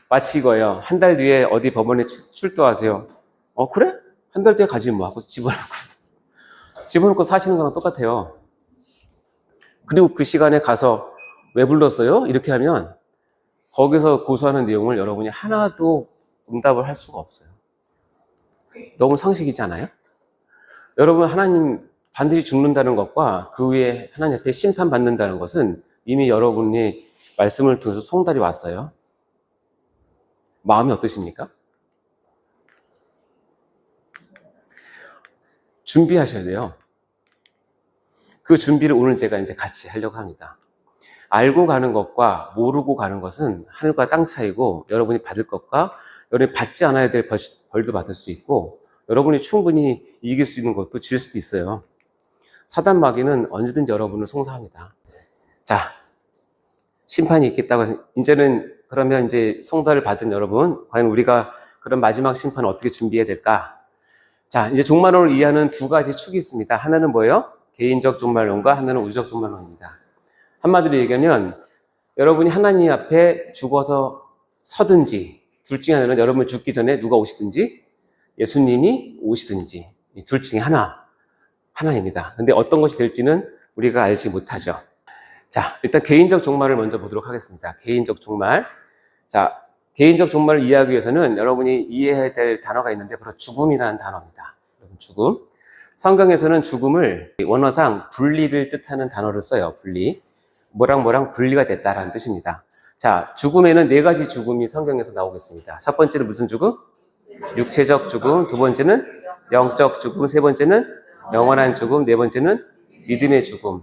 마치 이거예요. 한 달 뒤에 어디 법원에 출두하세요. 그래? 한 달 뒤에 가지 뭐 하고 집어넣고 사시는 거랑 똑같아요. 그리고 그 시간에 가서 왜 불렀어요? 이렇게 하면 거기서 고소하는 내용을 여러분이 하나도 응답을 할 수가 없어요. 너무 상식이지 않아요? 여러분 하나님 반드시 죽는다는 것과 그 위에 하나님 앞에 심판받는다는 것은 이미 여러분이 말씀을 통해서 송달이 왔어요. 마음이 어떠십니까? 준비하셔야 돼요. 그 준비를 오늘 제가 이제 같이 하려고 합니다. 알고 가는 것과 모르고 가는 것은 하늘과 땅 차이고 여러분이 받을 것과 여러분이 받지 않아야 될 벌도 받을 수 있고 여러분이 충분히 이길 수 있는 것도 질 수도 있어요. 사단 마귀는 언제든지 여러분을 송사합니다. 자, 심판이 있겠다고 해서 이제는 그러면 이제 송달을 받은 여러분, 과연 우리가 그런 마지막 심판을 어떻게 준비해야 될까? 자, 이제 종말론을 이해하는 두 가지 축이 있습니다. 하나는 뭐예요? 개인적 종말론과 하나는 우주적 종말론입니다. 한마디로 얘기하면 여러분이 하나님 앞에 죽어서 서든지 둘 중에 하나는 여러분 죽기 전에 누가 오시든지 예수님이 오시든지 둘 중에 하나입니다. 근데 어떤 것이 될지는 우리가 알지 못하죠. 자, 일단 개인적 종말을 먼저 보도록 하겠습니다. 개인적 종말. 자, 개인적 종말을 이해하기 위해서는 여러분이 이해해야 될 단어가 있는데 바로 죽음이라는 단어입니다. 죽음. 성경에서는 죽음을 원어상 분리를 뜻하는 단어를 써요. 분리. 뭐랑 분리가 됐다라는 뜻입니다. 자, 죽음에는 네 가지 죽음이 성경에서 나오겠습니다. 첫 번째는 무슨 죽음? 육체적 죽음. 두 번째는 영적 죽음. 세 번째는 영원한 죽음. 네 번째는 믿음의 죽음.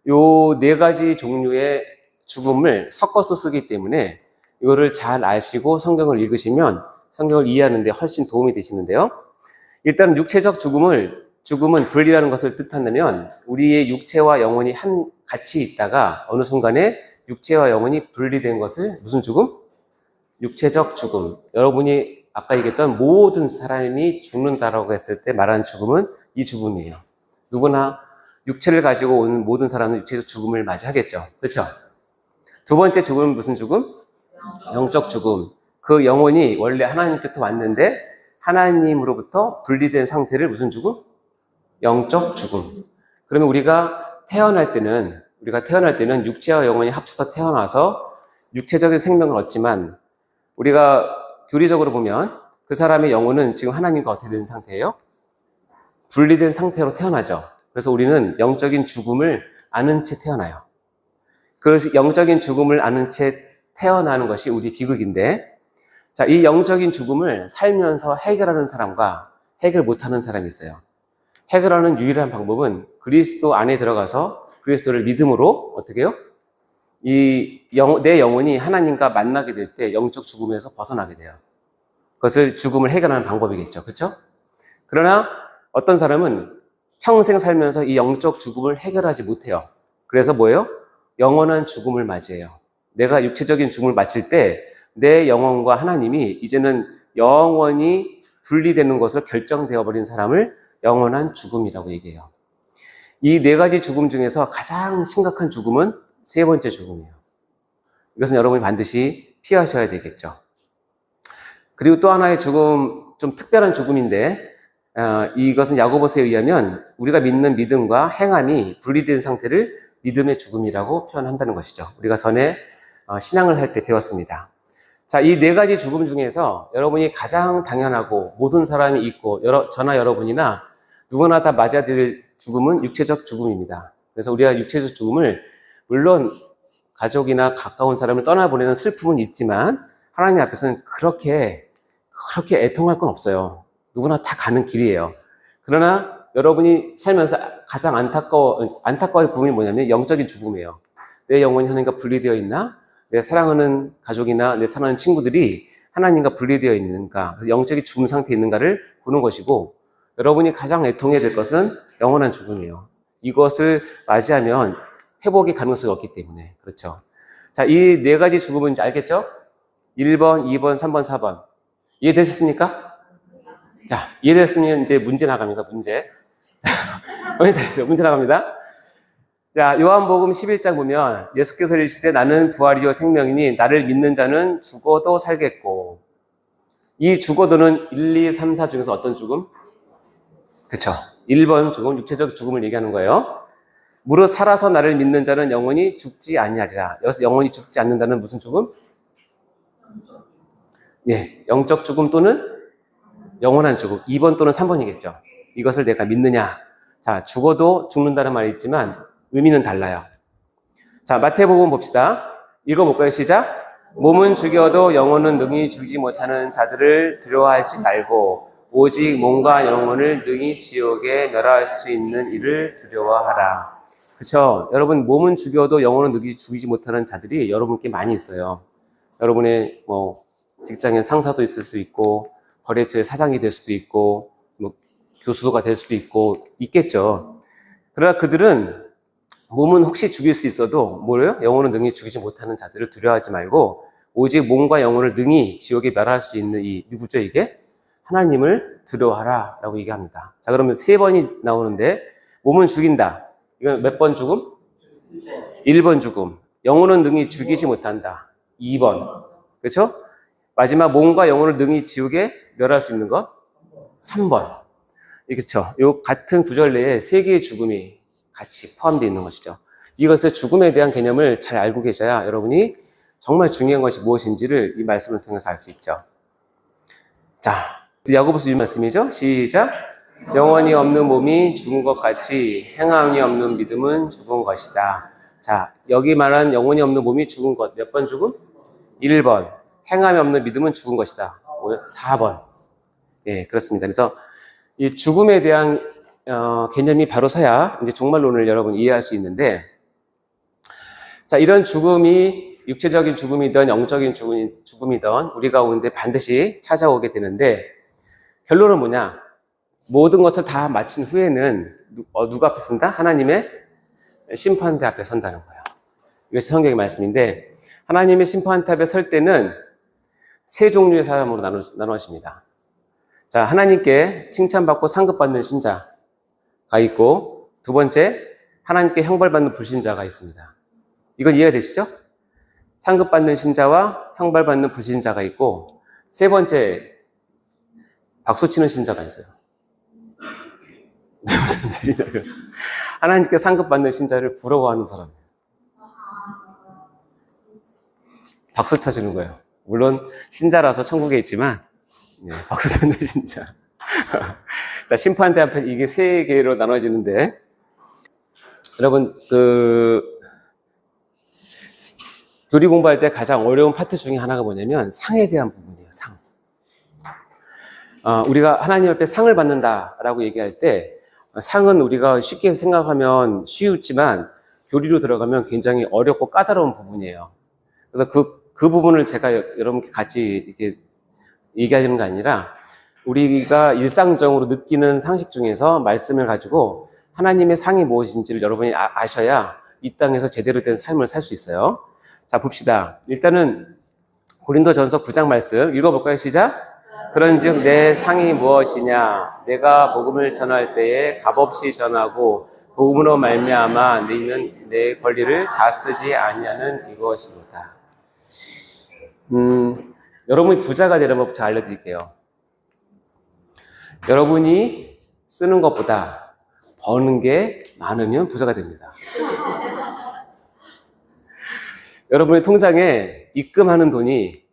요 네 가지 종류의 죽음을 섞어서 쓰기 때문에 이거를 잘 아시고 성경을 읽으시면 성경을 이해하는 데 훨씬 도움이 되시는데요. 일단 육체적 죽음은 분리라는 것을 뜻한다면 우리의 육체와 영혼이 같이 있다가 어느 순간에 육체와 영혼이 분리된 것을 무슨 죽음? 육체적 죽음. 여러분이 아까 얘기했던 모든 사람이 죽는다라고 했을 때 말하는 죽음은 이 죽음이에요. 누구나 육체를 가지고 온 모든 사람은 육체적 죽음을 맞이하겠죠. 그렇죠? 두 번째 죽음은 무슨 죽음? 영적 죽음. 그 영혼이 원래 하나님께부터 왔는데 하나님으로부터 분리된 상태를 무슨 죽음? 영적 죽음. 그러면 우리가 태어날 때는 육체와 영혼이 합쳐서 태어나서 육체적인 생명을 얻지만 우리가 교리적으로 보면 그 사람의 영혼은 지금 하나님과 어떻게 된 상태예요? 분리된 상태로 태어나죠. 그래서 우리는 영적인 죽음을 아는 채 태어나요. 그래서 영적인 죽음을 아는 채 태어나는 것이 우리 비극인데, 자, 이 영적인 죽음을 살면서 해결하는 사람과 해결 못하는 사람이 있어요. 해결하는 유일한 방법은 그리스도 안에 들어가서 그리스도를 믿음으로 어떻게 해요? 내 영혼이 하나님과 만나게 될 때 영적 죽음에서 벗어나게 돼요. 그것을 죽음을 해결하는 방법이겠죠. 그렇죠? 그러나 어떤 사람은 평생 살면서 이 영적 죽음을 해결하지 못해요. 그래서 뭐예요? 영원한 죽음을 맞이해요. 내가 육체적인 죽음을 마칠 때 내 영혼과 하나님이 이제는 영원히 분리되는 것으로 결정되어 버린 사람을 영원한 죽음이라고 얘기해요. 이 네 가지 죽음 중에서 가장 심각한 죽음은 세 번째 죽음이에요. 이것은 여러분이 반드시 피하셔야 되겠죠. 그리고 또 하나의 죽음, 좀 특별한 죽음인데 이것은 야고보서에 의하면 우리가 믿는 믿음과 행함이 분리된 상태를 믿음의 죽음이라고 표현한다는 것이죠. 우리가 전에 신앙을 할 때 배웠습니다. 자, 이 네 가지 죽음 중에서 여러분이 가장 당연하고 모든 사람이 있고 저나 여러분이나 누구나 다 맞아야 될 죽음은 육체적 죽음입니다. 그래서 우리가 육체적 죽음을 물론 가족이나 가까운 사람을 떠나보내는 슬픔은 있지만 하나님 앞에서는 그렇게 애통할 건 없어요. 누구나 다 가는 길이에요. 그러나 여러분이 살면서 가장 안타까워의 부분이 뭐냐면 영적인 죽음이에요. 내 영혼이 하나님과 분리되어 있나? 내 사랑하는 가족이나 내 사랑하는 친구들이 하나님과 분리되어 있는가? 그래서 영적인 죽음 상태에 있는가를 보는 것이고, 여러분이 가장 애통해야 될 것은 영원한 죽음이에요. 이것을 맞이하면 회복의 가능성이 없기 때문에. 그렇죠. 자, 이 네 가지 죽음은 이제 알겠죠? 1번, 2번, 3번, 4번. 이해되셨습니까? 자, 이해됐으면 이제 문제 나갑니다. 문제. 문제 나갑니다. 자, 요한복음 11장 보면 예수께서 이르시되 나는 부활이요 생명이니 나를 믿는 자는 죽어도 살겠고, 이 죽어도는 1, 2, 3, 4 중에서 어떤 죽음? 그쵸. 1번 죽음, 육체적 죽음을 얘기하는 거예요. 무릇 살아서 나를 믿는 자는 영원히 죽지 아니하리라. 여기서 영원히 죽지 않는다는 무슨 죽음? 예, 영적 죽음 또는 영원한 죽음. 2번 또는 3번이겠죠. 이것을 내가 믿느냐. 자, 죽어도 죽는다는 말이 있지만 의미는 달라요. 자, 마태복음 봅시다. 읽어볼까요? 시작. 몸은 죽여도 영혼은 능히 죽이지 못하는 자들을 두려워하지 말고 오직 몸과 영혼을 능히 지옥에 멸할 수 있는 이를 두려워하라. 그렇죠? 여러분, 몸은 죽여도 영혼은 능히 죽이지 못하는 자들이 여러분께 많이 있어요. 여러분의 직장의 상사도 있을 수 있고, 거래처의 사장이 될 수도 있고, 교수가 될 수도 있고 있겠죠. 그러나 그들은 몸은 혹시 죽일 수 있어도 뭐래요? 영혼은 능히 죽이지 못하는 자들을 두려워하지 말고 오직 몸과 영혼을 능히 지옥에 멸할 수 있는 이 누구죠 이게? 하나님을 두려워하라 라고 얘기합니다. 자, 그러면 3번이 나오는데 몸은 죽인다. 이건 몇 번 죽음? 1번 죽음. 영혼은 능히 죽이지 못한다. 2번. 그렇죠? 마지막 몸과 영혼을 능히 지옥에 멸할 수 있는 것? 3번. 그렇죠? 요 같은 구절 내에 3개의 죽음이 같이 포함되어 있는 것이죠. 이것을 죽음에 대한 개념을 잘 알고 계셔야 여러분이 정말 중요한 것이 무엇인지를 이 말씀을 통해서 알 수 있죠. 자, 야고보서 이 말씀이죠. 시작. 영원히 없는 몸이 죽은 것 같이 행함이 없는 믿음은 죽은 것이다. 자, 여기 말한 영원히 없는 몸이 죽은 것. 몇 번 죽음? 1번. 행함이 없는 믿음은 죽은 것이다. 4번. 예, 그렇습니다. 그래서 이 죽음에 대한 개념이 바로 서야 이제 종말론을 여러분 이해할 수 있는데, 자, 이런 죽음이 육체적인 죽음이든 영적인 죽음이든 우리 가운데 반드시 찾아오게 되는데, 결론은 뭐냐? 모든 것을 다 마친 후에는 누가 앞에 선다? 하나님의 심판대 앞에 선다는 거예요. 이것이 성경의 말씀인데, 하나님의 심판대 앞에 설 때는 세 종류의 사람으로 나누어집니다. 자, 하나님께 칭찬받고 상급받는 신자가 있고, 두 번째, 하나님께 형벌받는 불신자가 있습니다. 이건 이해가 되시죠? 상급받는 신자와 형벌받는 불신자가 있고, 세 번째, 박수치는 신자가 있어요. 무슨 뜻이냐면, 하나님께 상급받는 신자를 부러워하는 사람이에요. 박수 쳐주는 거예요. 물론 신자라서 천국에 있지만, 네, 박수 치는 신자. 자, 심판대 앞에 이게 세 개로 나눠지는데, 여러분, 교리 공부할 때 가장 어려운 파트 중에 하나가 뭐냐면 상에 대한 부분이에요. 상. 우리가 하나님 앞에 상을 받는다라고 얘기할 때 상은 우리가 쉽게 생각하면 쉬우지만 교리로 들어가면 굉장히 어렵고 까다로운 부분이에요. 그래서 그 부분을 제가 여러분께 같이 이렇게 얘기하려는 게 아니라 우리가 일상적으로 느끼는 상식 중에서 말씀을 가지고 하나님의 상이 무엇인지를 여러분이 아셔야 이 땅에서 제대로 된 삶을 살 수 있어요. 자, 봅시다. 일단은 고린도전서 9장 말씀 읽어볼까요? 시작. 그런즉 내 상이 무엇이냐? 내가 복음을 전할 때에 값없이 전하고 복음으로 말미암아 너희는 내 권리를 다 쓰지 아니하는 이것이로다. 여러분이 부자가 되는 법 잘 알려드릴게요. 여러분이 쓰는 것보다 버는 게 많으면 부자가 됩니다. 여러분의 통장에 입금하는 돈이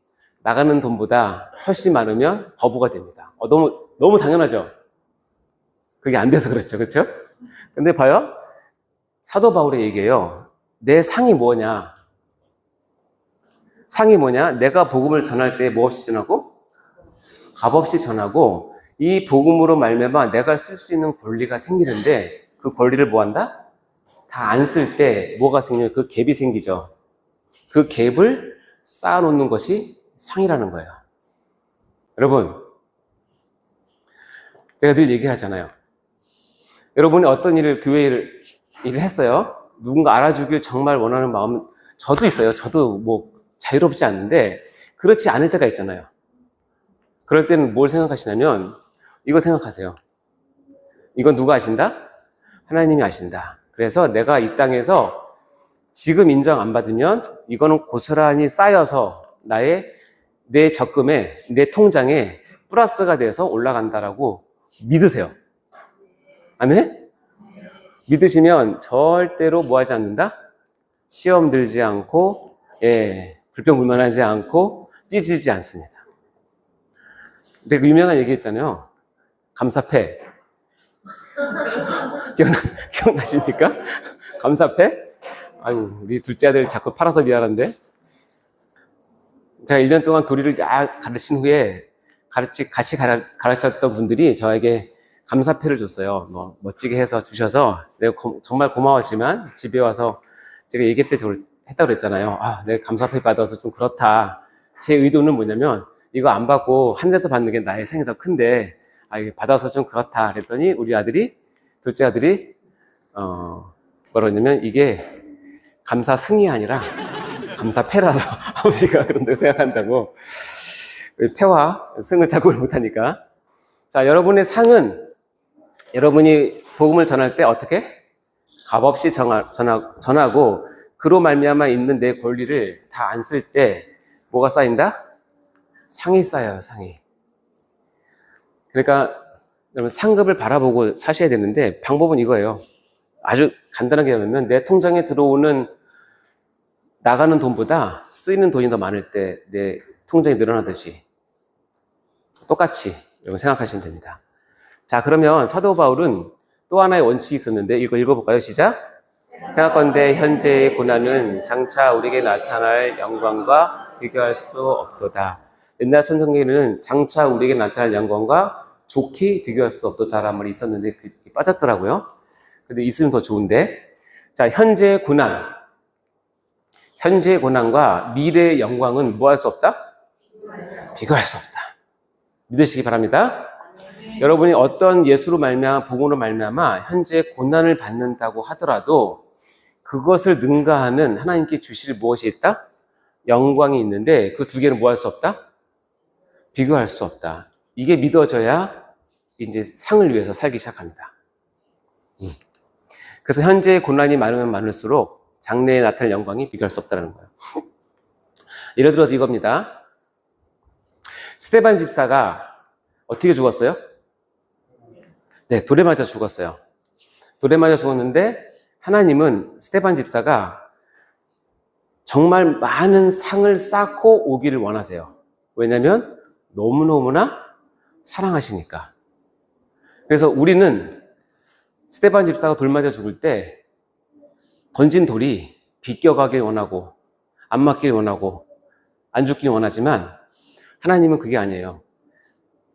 나가는 돈보다 훨씬 많으면 거부가 됩니다. 너무 당연하죠? 그게 안 돼서 그렇죠. 그렇죠? 근데 봐요. 사도 바울의 얘기예요. 내 상이 뭐냐? 상이 뭐냐? 내가 복음을 전할 때 뭐 없이 전하고? 값없이 전하고, 이 복음으로 말미암아 내가 쓸 수 있는 권리가 생기는데, 그 권리를 뭐 한다? 다 안 쓸 때 뭐가 생겨요? 그 갭이 생기죠. 그 갭을 쌓아놓는 것이 상이라는 거예요. 여러분, 제가 늘 얘기하잖아요. 여러분이 어떤 교회 일을 했어요. 누군가 알아주길 정말 원하는 마음은 저도 있어요. 저도 뭐 자유롭지 않은데 그렇지 않을 때가 있잖아요. 그럴 때는 뭘 생각하시냐면 이거 생각하세요. 이건 누가 아신다? 하나님이 아신다. 그래서 내가 이 땅에서 지금 인정 안 받으면 이거는 고스란히 쌓여서 내 적금에, 내 통장에 플러스가 돼서 올라간다라고 믿으세요. 아멘? 믿으시면 절대로 뭐 하지 않는다? 시험 들지 않고, 불평불만하지 않고, 삐지지 않습니다. 근데 그 유명한 얘기 있잖아요. 감사패. 기억나십니까? 감사패? 아유, 우리 둘째 아들 자꾸 팔아서 미안한데. 제가 1년 동안 교리를 가르친 후에 같이 가르쳤던 분들이 저에게 감사패를 줬어요. 뭐 멋지게 해서 주셔서 내가 정말 고마웠지만 집에 와서 제가 얘기 때 저를 했다고 그랬잖아요. 내가 감사패 받아서 좀 그렇다. 제 의도는 뭐냐면 이거 안 받고 한 데서 받는 게 나의 상이 더 큰데 이거 받아서 좀 그렇다 그랬더니 우리 둘째 아들이 뭐라 했냐면 이게 감사승이 아니라 감사패라서 아버지가 그런다고 생각한다고. 패와 승을 잘 구분 못하니까. 자, 여러분의 상은 여러분이 복음을 전할 때 어떻게? 값없이 전하고 그로 말미암아 있는 내 권리를 다 안 쓸 때 뭐가 쌓인다? 상이 쌓여요, 상이. 그러니까 여러분 상급을 바라보고 사셔야 되는데 방법은 이거예요. 아주 간단하게 하면 내 통장에 들어오는 나가는 돈보다 쓰이는 돈이 더 많을 때 내 통장이 늘어나듯이 똑같이 여러분 생각하시면 됩니다. 자, 그러면 사도 바울은 또 하나의 원칙이 있었는데 이거 읽어볼까요? 시작. 생각건대 현재의 고난은 장차 우리에게 나타날 영광과 비교할 수 없도다. 옛날 성경에는 장차 우리에게 나타날 영광과 좋게 비교할 수 없도다라는 말이 있었는데 빠졌더라고요. 근데 있으면 더 좋은데. 자, 현재의 고난과 미래의 영광은 뭐 할 수 없다? 비교할 수 없다. 믿으시기 바랍니다. 여러분이 어떤 예수로 말미암아 복음으로 말미암아 현재 고난을 받는다고 하더라도 그것을 능가하는 하나님께 주실 무엇이 있다? 영광이 있는데 그 두 개는 뭐 할 수 없다? 비교할 수 없다. 이게 믿어져야 이제 상을 위해서 살기 시작합니다. 그래서 현재의 고난이 많으면 많을수록 장래에 나타날 영광이 비교할 수 없다는 거예요. 예를 들어서 이겁니다. 스데반 집사가 어떻게 죽었어요? 네, 돌에 맞아 죽었어요. 돌에 맞아 죽었는데 하나님은 스데반 집사가 정말 많은 상을 쌓고 오기를 원하세요. 왜냐하면 너무너무나 사랑하시니까. 그래서 우리는 스데반 집사가 돌 맞아 죽을 때 던진 돌이 비껴가길 원하고 안 맞길 원하고 안 죽길 원하지만 하나님은 그게 아니에요.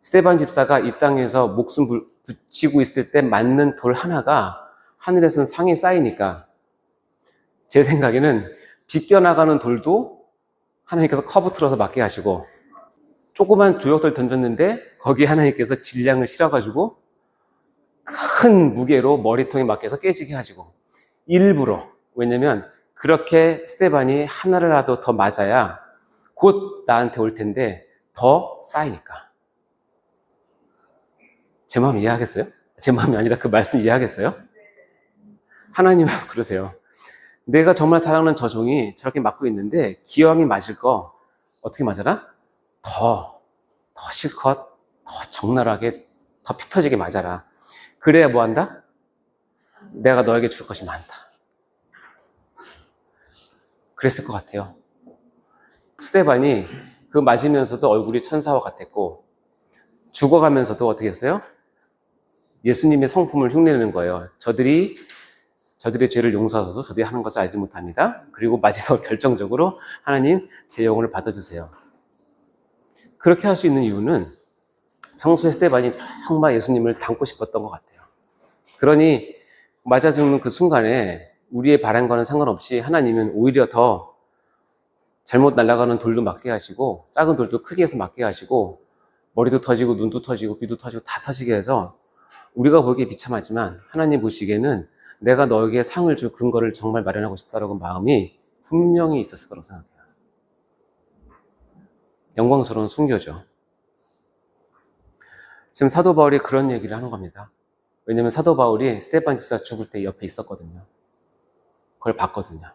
스데반 집사가 이 땅에서 목숨 붙이고 있을 때 맞는 돌 하나가 하늘에서는 상이 쌓이니까 제 생각에는 비껴나가는 돌도 하나님께서 커브 틀어서 맞게 하시고 조그만 조약돌 던졌는데 거기에 하나님께서 질량을 실어가지고 큰 무게로 머리통에 맞게 해서 깨지게 하시고 일부러. 왜냐면 그렇게 스데반이 하나라도 더 맞아야 곧 나한테 올 텐데 더 쌓이니까. 제 마음 이해하겠어요? 제 마음이 아니라 그 말씀 이해하겠어요? 하나님은 그러세요. 내가 정말 사랑하는 저 종이 저렇게 맞고 있는데 기왕이 맞을 거 어떻게 맞아라? 더 실컷, 더 적나라하게, 더 피 터지게 맞아라. 그래야 뭐 한다? 내가 너에게 줄 것이 많다. 그랬을 것 같아요. 스데반이 그 맞으면서도 얼굴이 천사와 같았고 죽어가면서도 어떻게 했어요? 예수님의 성품을 흉내내는 거예요. 저들의 죄를 용서하셔도 저들이 하는 것을 알지 못합니다. 그리고 마지막 결정적으로 하나님 제 영혼을 받아주세요. 그렇게 할 수 있는 이유는 평소에 스데반이 정말 예수님을 닮고 싶었던 것 같아요. 그러니 맞아 죽는 그 순간에 우리의 바람과는 상관없이 하나님은 오히려 더 잘못 날아가는 돌도 맞게 하시고 작은 돌도 크게 해서 맞게 하시고 머리도 터지고 눈도 터지고 귀도 터지고 다 터지게 해서 우리가 보기에 비참하지만 하나님 보시기에는 내가 너에게 상을 줄 근거를 정말 마련하고 싶다라고 마음이 분명히 있었을 거라고 생각해요. 영광스러운 순교죠. 지금 사도 바울이 그런 얘기를 하는 겁니다. 왜냐하면 사도 바울이 스데반 집사 죽을 때 옆에 있었거든요. 그걸 봤거든요.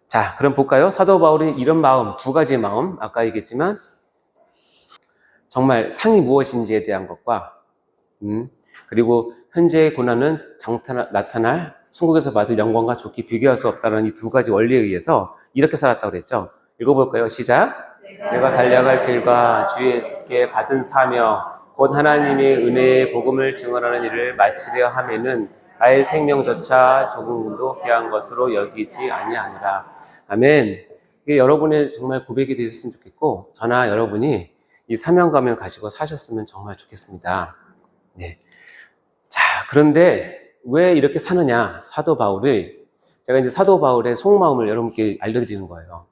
자, 그럼 볼까요? 사도 바울이 이런 마음, 두 가지의 마음, 아까 얘기했지만 정말 상이 무엇인지에 대한 것과 그리고 현재의 고난은 나타날 천국에서 받을 영광과 좋게 비교할 수 없다는 이 두 가지 원리에 의해서 이렇게 살았다고 그랬죠. 읽어볼까요? 시작. 내가 달려갈 길과 주의 받은 사명 곧 하나님의 은혜의 복음을 증언하는 일을 마치려 하면은 나의 생명조차 조금도 귀한 것으로 여기지 아니하니라. 아멘. 이게 여러분의 정말 고백이 되셨으면 좋겠고 저나 여러분이 이 사명감을 가지고 사셨으면 정말 좋겠습니다. 네. 자, 그런데 왜 이렇게 사느냐? 사도 바울이 제가 이제 사도 바울의 속마음을 여러분께 알려드리는 거예요.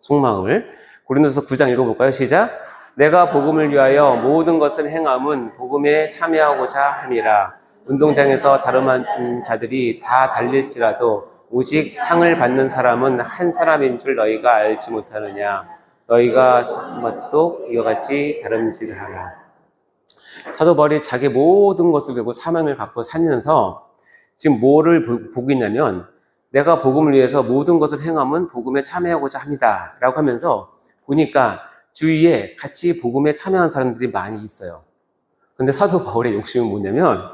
속마음을 고린도서 9장 읽어볼까요? 시작. 내가 복음을 위하여 모든 것을 행함은 복음에 참여하고자 함이라. 운동장에서 다름한 자들이 다 달릴지라도 오직 상을 받는 사람은 한 사람인 줄 너희가 알지 못하느냐. 너희가 상마도 이와 같이 다름질하라. 사도 바울이 자기 모든 것을 결국 사명을 갖고 살면서 지금 뭐를 보고 있냐면 내가 복음을 위해서 모든 것을 행함은 복음에 참여하고자 합니다 라고 하면서 보니까 주위에 같이 복음에 참여하는 사람들이 많이 있어요. 근데 사도 바울의 욕심은 뭐냐면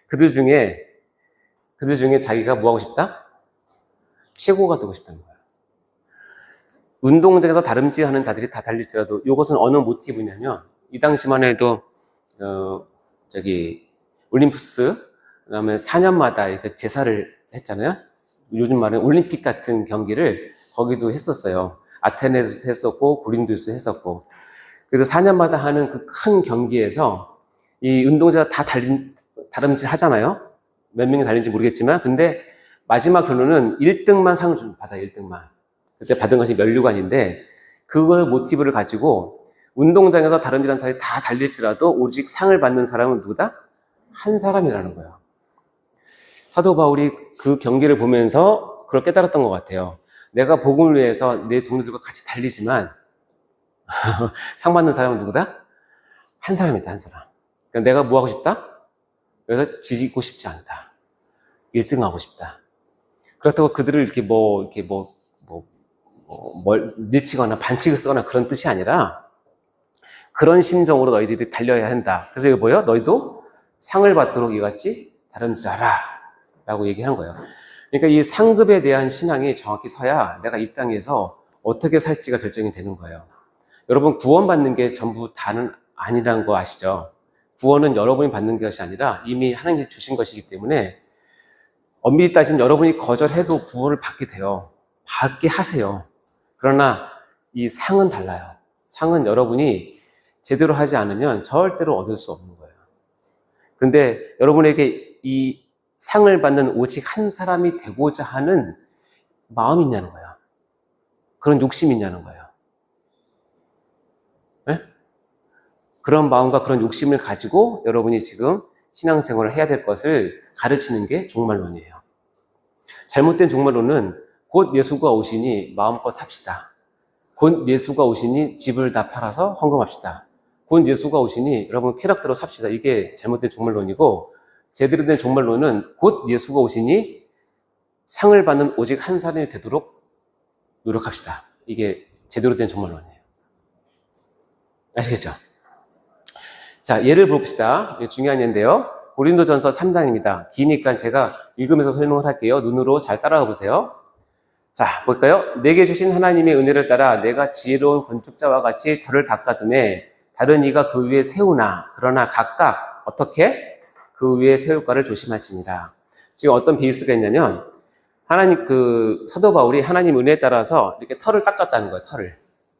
그들 중에 자기가 뭐 하고 싶다? 최고가 되고 싶다는 거예요. 운동장에서 다름질하는 자들이 다 달릴지라도 이것은 어느 모티브냐면 이 당시만 해도 올림푸스 그다음에 4년마다 제사를 했잖아요. 요즘 말하는 올림픽 같은 경기를 거기도 했었어요. 아테네에서 했었고 고린도에서 했었고. 그래서 4년마다 하는 그 큰 경기에서 이 운동자가 다 다름질 하잖아요. 몇 명이 달린지 모르겠지만 근데 마지막 결론은 1등만 상을 받아요. 1등만. 그때 받은 것이 면류관인데 그걸 모티브를 가지고 운동장에서 다름질한 사람이 다 달릴지라도 오직 상을 받는 사람은 누구다? 한 사람이라는 거예요. 사도 바울이 그 경기를 보면서 그걸 깨달았던 것 같아요. 내가 복음을 위해서 내 동료들과 같이 달리지만 상 받는 사람은 누구다? 한 사람이다, 한 사람. 그러니까 내가 뭐 하고 싶다? 그래서 지지고 싶지 않다. 1등 하고 싶다. 그렇다고 그들을 밀치거나 반칙을 쓰거나 그런 뜻이 아니라 그런 심정으로 너희들이 달려야 한다. 그래서 이거 뭐예요? 너희도 상을 받도록 이같이 다름질하라 라고 얘기한 거예요. 그러니까 이 상급에 대한 신앙이 정확히 서야 내가 이 땅에서 어떻게 살지가 결정이 되는 거예요. 여러분 구원받는 게 전부 다는 아니라는 거 아시죠? 구원은 여러분이 받는 것이 아니라 이미 하나님이 주신 것이기 때문에 엄밀히 따지면 여러분이 거절해도 구원을 받게 돼요. 받게 하세요. 그러나 이 상은 달라요. 상은 여러분이 제대로 하지 않으면 절대로 얻을 수 없는 거예요. 근데 여러분에게 이 상을 받는 오직 한 사람이 되고자 하는 마음이 있냐는 거예요. 그런 욕심이 있냐는 거예요. 네? 그런 마음과 그런 욕심을 가지고 여러분이 지금 신앙생활을 해야 될 것을 가르치는 게 종말론이에요. 잘못된 종말론은 곧 예수가 오시니 마음껏 삽시다. 곧 예수가 오시니 집을 다 팔아서 헌금합시다. 곧 예수가 오시니 여러분 쾌락대로 삽시다. 이게 잘못된 종말론이고 제대로 된 종말론은 곧 예수가 오시니 상을 받는 오직 한 사람이 되도록 노력합시다. 이게 제대로 된 종말론이에요. 아시겠죠? 자, 예를 봅시다. 중요한 예인데요. 고린도전서 3장입니다. 기니까 제가 읽으면서 설명을 할게요. 눈으로 잘 따라가 보세요. 자, 볼까요? 내게 주신 하나님의 은혜를 따라 내가 지혜로운 건축자와 같이 털을 닦아둠에 다른 이가 그 위에 세우나 그러나 각각 어떻게 그 위에 세울까를 조심할지니라. 지금 어떤 베이스가 있냐면 하나님 사도 바울이 하나님 은혜에 따라서 이렇게 털을 닦았다는 거예요. 털을.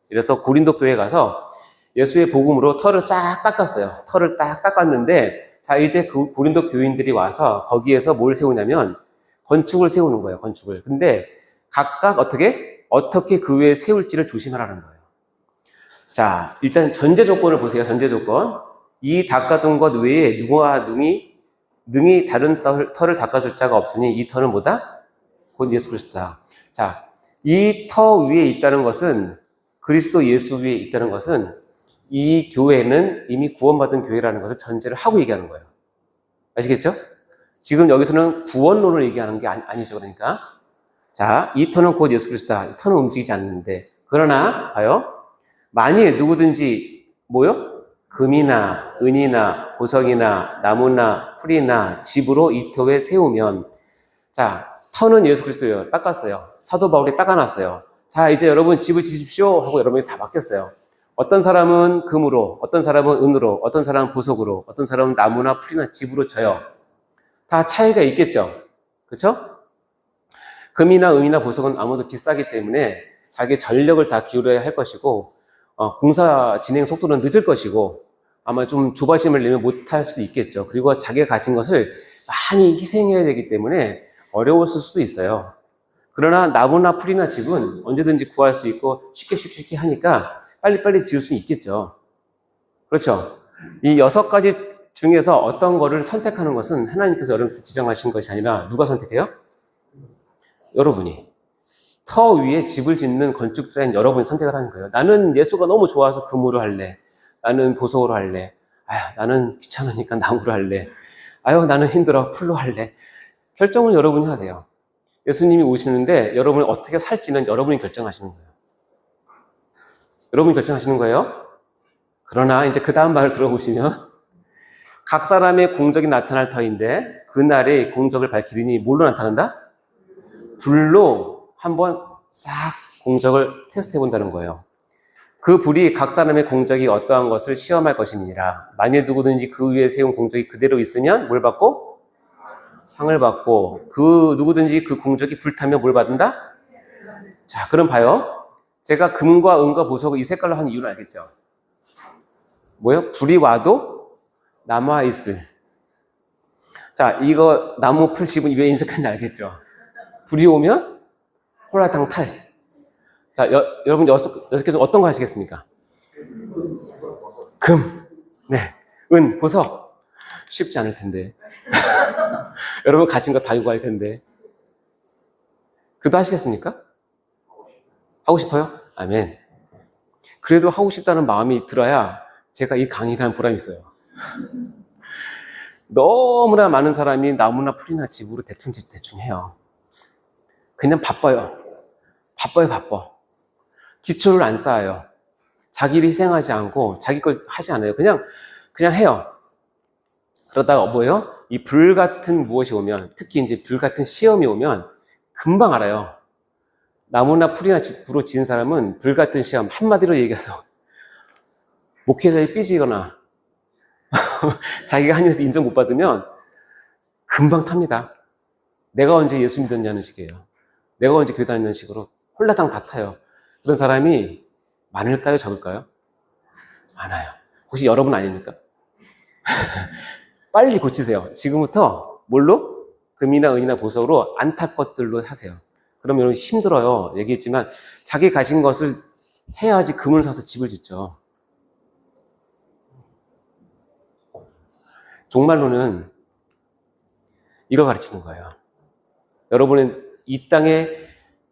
그래서 고린도 교회에 가서 예수의 복음으로 털을 싹 닦았어요. 털을 딱 닦았는데 자 이제 그 고린도 교인들이 와서 거기에서 뭘 세우냐면 건축을 세우는 거예요. 건축을. 근데 각각 어떻게 그 위에 세울지를 조심하라는 거예요. 자, 일단 전제 조건을 보세요. 전제 조건. 이 닦아둔 것 외에 누구와 능히 다른 털을 닦아줄 자가 없으니 이 털은 뭐다? 곧 예수 그리스도다. 자, 이 터 위에 있다는 것은 그리스도 예수 위에 있다는 것은 이 교회는 이미 구원받은 교회라는 것을 전제를 하고 얘기하는 거예요. 아시겠죠? 지금 여기서는 구원론을 얘기하는 게 아니죠. 그러니까. 자, 이 터는 곧 예수 그리스도다. 이 터는 움직이지 않는데. 그러나, 봐요. 만일 누구든지, 금이나, 은이나, 보석이나, 나무나, 풀이나, 집으로 이 터에 세우면, 자, 터는 예수 그리스도예요. 닦았어요. 사도 바울이 닦아놨어요. 자, 이제 여러분 집을 지십시오. 하고 여러분이 다 맡겼어요. 어떤 사람은 금으로, 어떤 사람은 은으로, 어떤 사람은 보석으로, 어떤 사람은 나무나 풀이나 집으로 져요. 다 차이가 있겠죠? 그렇죠? 금이나 은이나 보석은 아무래도 비싸기 때문에 자기 전력을 다 기울여야 할 것이고 공사 진행 속도는 늦을 것이고 아마 좀 조바심을 내면 못할 수도 있겠죠. 그리고 자기가 가진 것을 많이 희생해야 되기 때문에 어려웠을 수도 있어요. 그러나 나무나 풀이나 집은 언제든지 구할 수 있고 쉽게 하니까 빨리빨리 지을 수 있겠죠. 그렇죠? 이 6가지 중에서 어떤 거를 선택하는 것은 하나님께서 여러분께서 지정하신 것이 아니라 누가 선택해요? 여러분이. 터 위에 집을 짓는 건축자인 여러분이 선택을 하는 거예요. 나는 예수가 너무 좋아서 금으로 할래. 나는 보석으로 할래. 나는 귀찮으니까 나무로 할래. 나는 힘들어. 풀로 할래. 결정을 여러분이 하세요. 예수님이 오시는데 여러분이 어떻게 살지는 여러분이 결정하시는 거예요. 여러분이 결정하시는 거예요. 그러나 이제 그 다음 말을 들어보시면 각 사람의 공적이 나타날 터인데 그날의 공적을 밝히리니 뭘로 나타난다? 불로 한번 싹 공적을 테스트해 본다는 거예요. 그 불이 각 사람의 공적이 어떠한 것을 시험할 것이니라. 만일 누구든지 그 위에 세운 공적이 그대로 있으면 뭘 받고? 상을 받고 그 누구든지 그 공적이 불타면 뭘 받는다? 자, 그럼 봐요. 제가 금과 은과 보석을 이 색깔로 한 이유는 알겠죠? 불이 와도 남아있을. 자, 이거 나무 풀 집은 왜 인색한지 알겠죠? 불이 오면 홀라당 탈. 자, 여러분 6개 중 어떤 거 하시겠습니까? 금, 네, 은, 보석. 쉽지 않을 텐데. 여러분 가진 거 다 요구할 텐데. 그래도 하시겠습니까? 하고 싶어요? 아멘. 그래도 하고 싶다는 마음이 들어야 제가 이 강의를 한 보람이 있어요. 너무나 많은 사람이 나무나 풀이나 집으로 대충 해요. 그냥 바빠요. 바빠. 기초를 안 쌓아요. 자기를 희생하지 않고 자기 걸 하지 않아요. 그냥 해요. 그러다가 이 불 같은 무엇이 오면, 특히 이제 불 같은 시험이 오면 금방 알아요. 나무나 풀이나 집으로 지은 사람은 불 같은 시험, 한마디로 얘기해서 목회자에 삐지거나 자기가 한 일에서 인정 못 받으면 금방 탑니다. 내가 언제 예수 믿었냐는 식이에요. 내가 언제 교회 다니는 식으로 홀라당 다 타요. 그런 사람이 많을까요? 적을까요? 많아요. 혹시 여러분 아닙니까? 빨리 고치세요. 지금부터 뭘로? 금이나 은이나 보석으로 안 탈 것들로 하세요. 그러면 힘들어요. 얘기했지만 자기 가진 것을 해야지 금을 사서 집을 짓죠. 종말로는 이걸 가르치는 거예요. 여러분은 이 땅에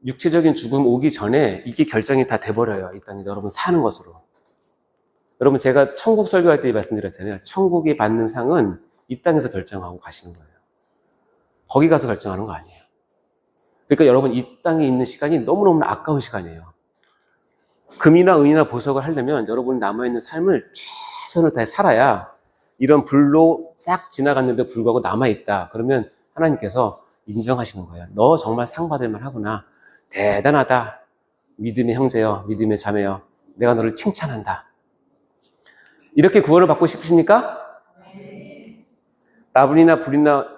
육체적인 죽음 오기 전에 이게 결정이 다 돼버려요. 이 땅에 여러분 사는 것으로. 여러분 제가 천국 설교할 때 말씀드렸잖아요. 천국이 받는 상은 이 땅에서 결정하고 가시는 거예요. 거기 가서 결정하는 거 아니에요. 그러니까 여러분 이 땅에 있는 시간이 너무너무 아까운 시간이에요. 금이나 은이나 보석을 하려면 여러분 남아있는 삶을 최선을 다해 살아야 이런 불로 싹 지나갔는데 불구하고 남아있다. 그러면 하나님께서 인정하시는 거예요. 너 정말 상 받을 만하구나. 대단하다. 믿음의 형제여, 믿음의 자매여. 내가 너를 칭찬한다. 이렇게 구원을 받고 싶으십니까? 나불이나 불이나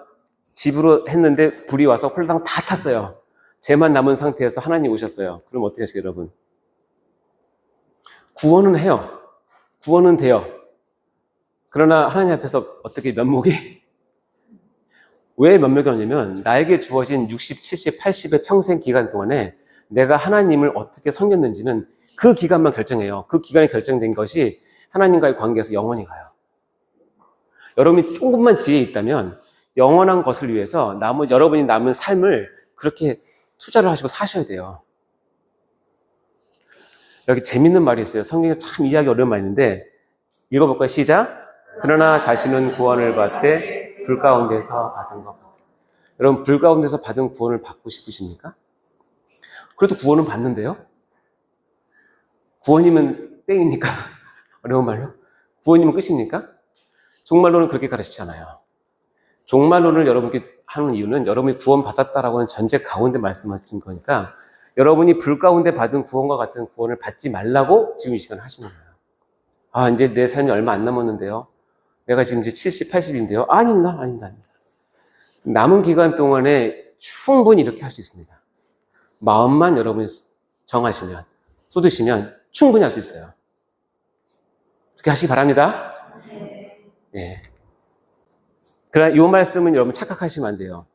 집으로 했는데 불이 와서 홀랑 다 탔어요. 죄만 남은 상태에서 하나님 오셨어요. 그럼 어떻게 하시겠어요, 여러분? 구원은 해요. 구원은 돼요. 그러나 하나님 앞에서 어떻게 면목이 왜 면목이 없냐면 나에게 주어진 60, 70, 80의 평생 기간 동안에 내가 하나님을 어떻게 섬겼는지는 그 기간만 결정해요. 그 기간이 결정된 것이 하나님과의 관계에서 영원히 가요. 여러분이 조금만 지혜 있다면 영원한 것을 위해서 여러분이 남은 삶을 그렇게 투자를 하시고 사셔야 돼요. 여기 재밌는 말이 있어요. 성경에 참 이해하기 어려운 말인데 읽어볼까요? 시작. 그러나 자신은 구원을 받되 불 가운데서 받은 것 같아요. 여러분, 불 가운데서 받은 구원을 받고 싶으십니까? 그래도 구원은 받는데요. 구원이면 땡입니까? 어려운 말로. 구원이면 끝입니까? 종말론은 그렇게 가르치잖아요. 종말론을 여러분께 하는 이유는 여러분이 구원받았다라고 하는 전제 가운데 말씀하신 거니까 여러분이 불 가운데 받은 구원과 같은 구원을 받지 말라고 지금 이 시간 하시는 거예요. 이제 내 삶이 얼마 안 남았는데요. 내가 지금 이제 70, 80인데요. 아닙니다. 남은 기간 동안에 충분히 이렇게 할 수 있습니다. 마음만 여러분이 정하시면, 쏟으시면 충분히 할 수 있어요. 그렇게 하시기 바랍니다. 예. 그러나 이 말씀은 여러분 착각하시면 안 돼요.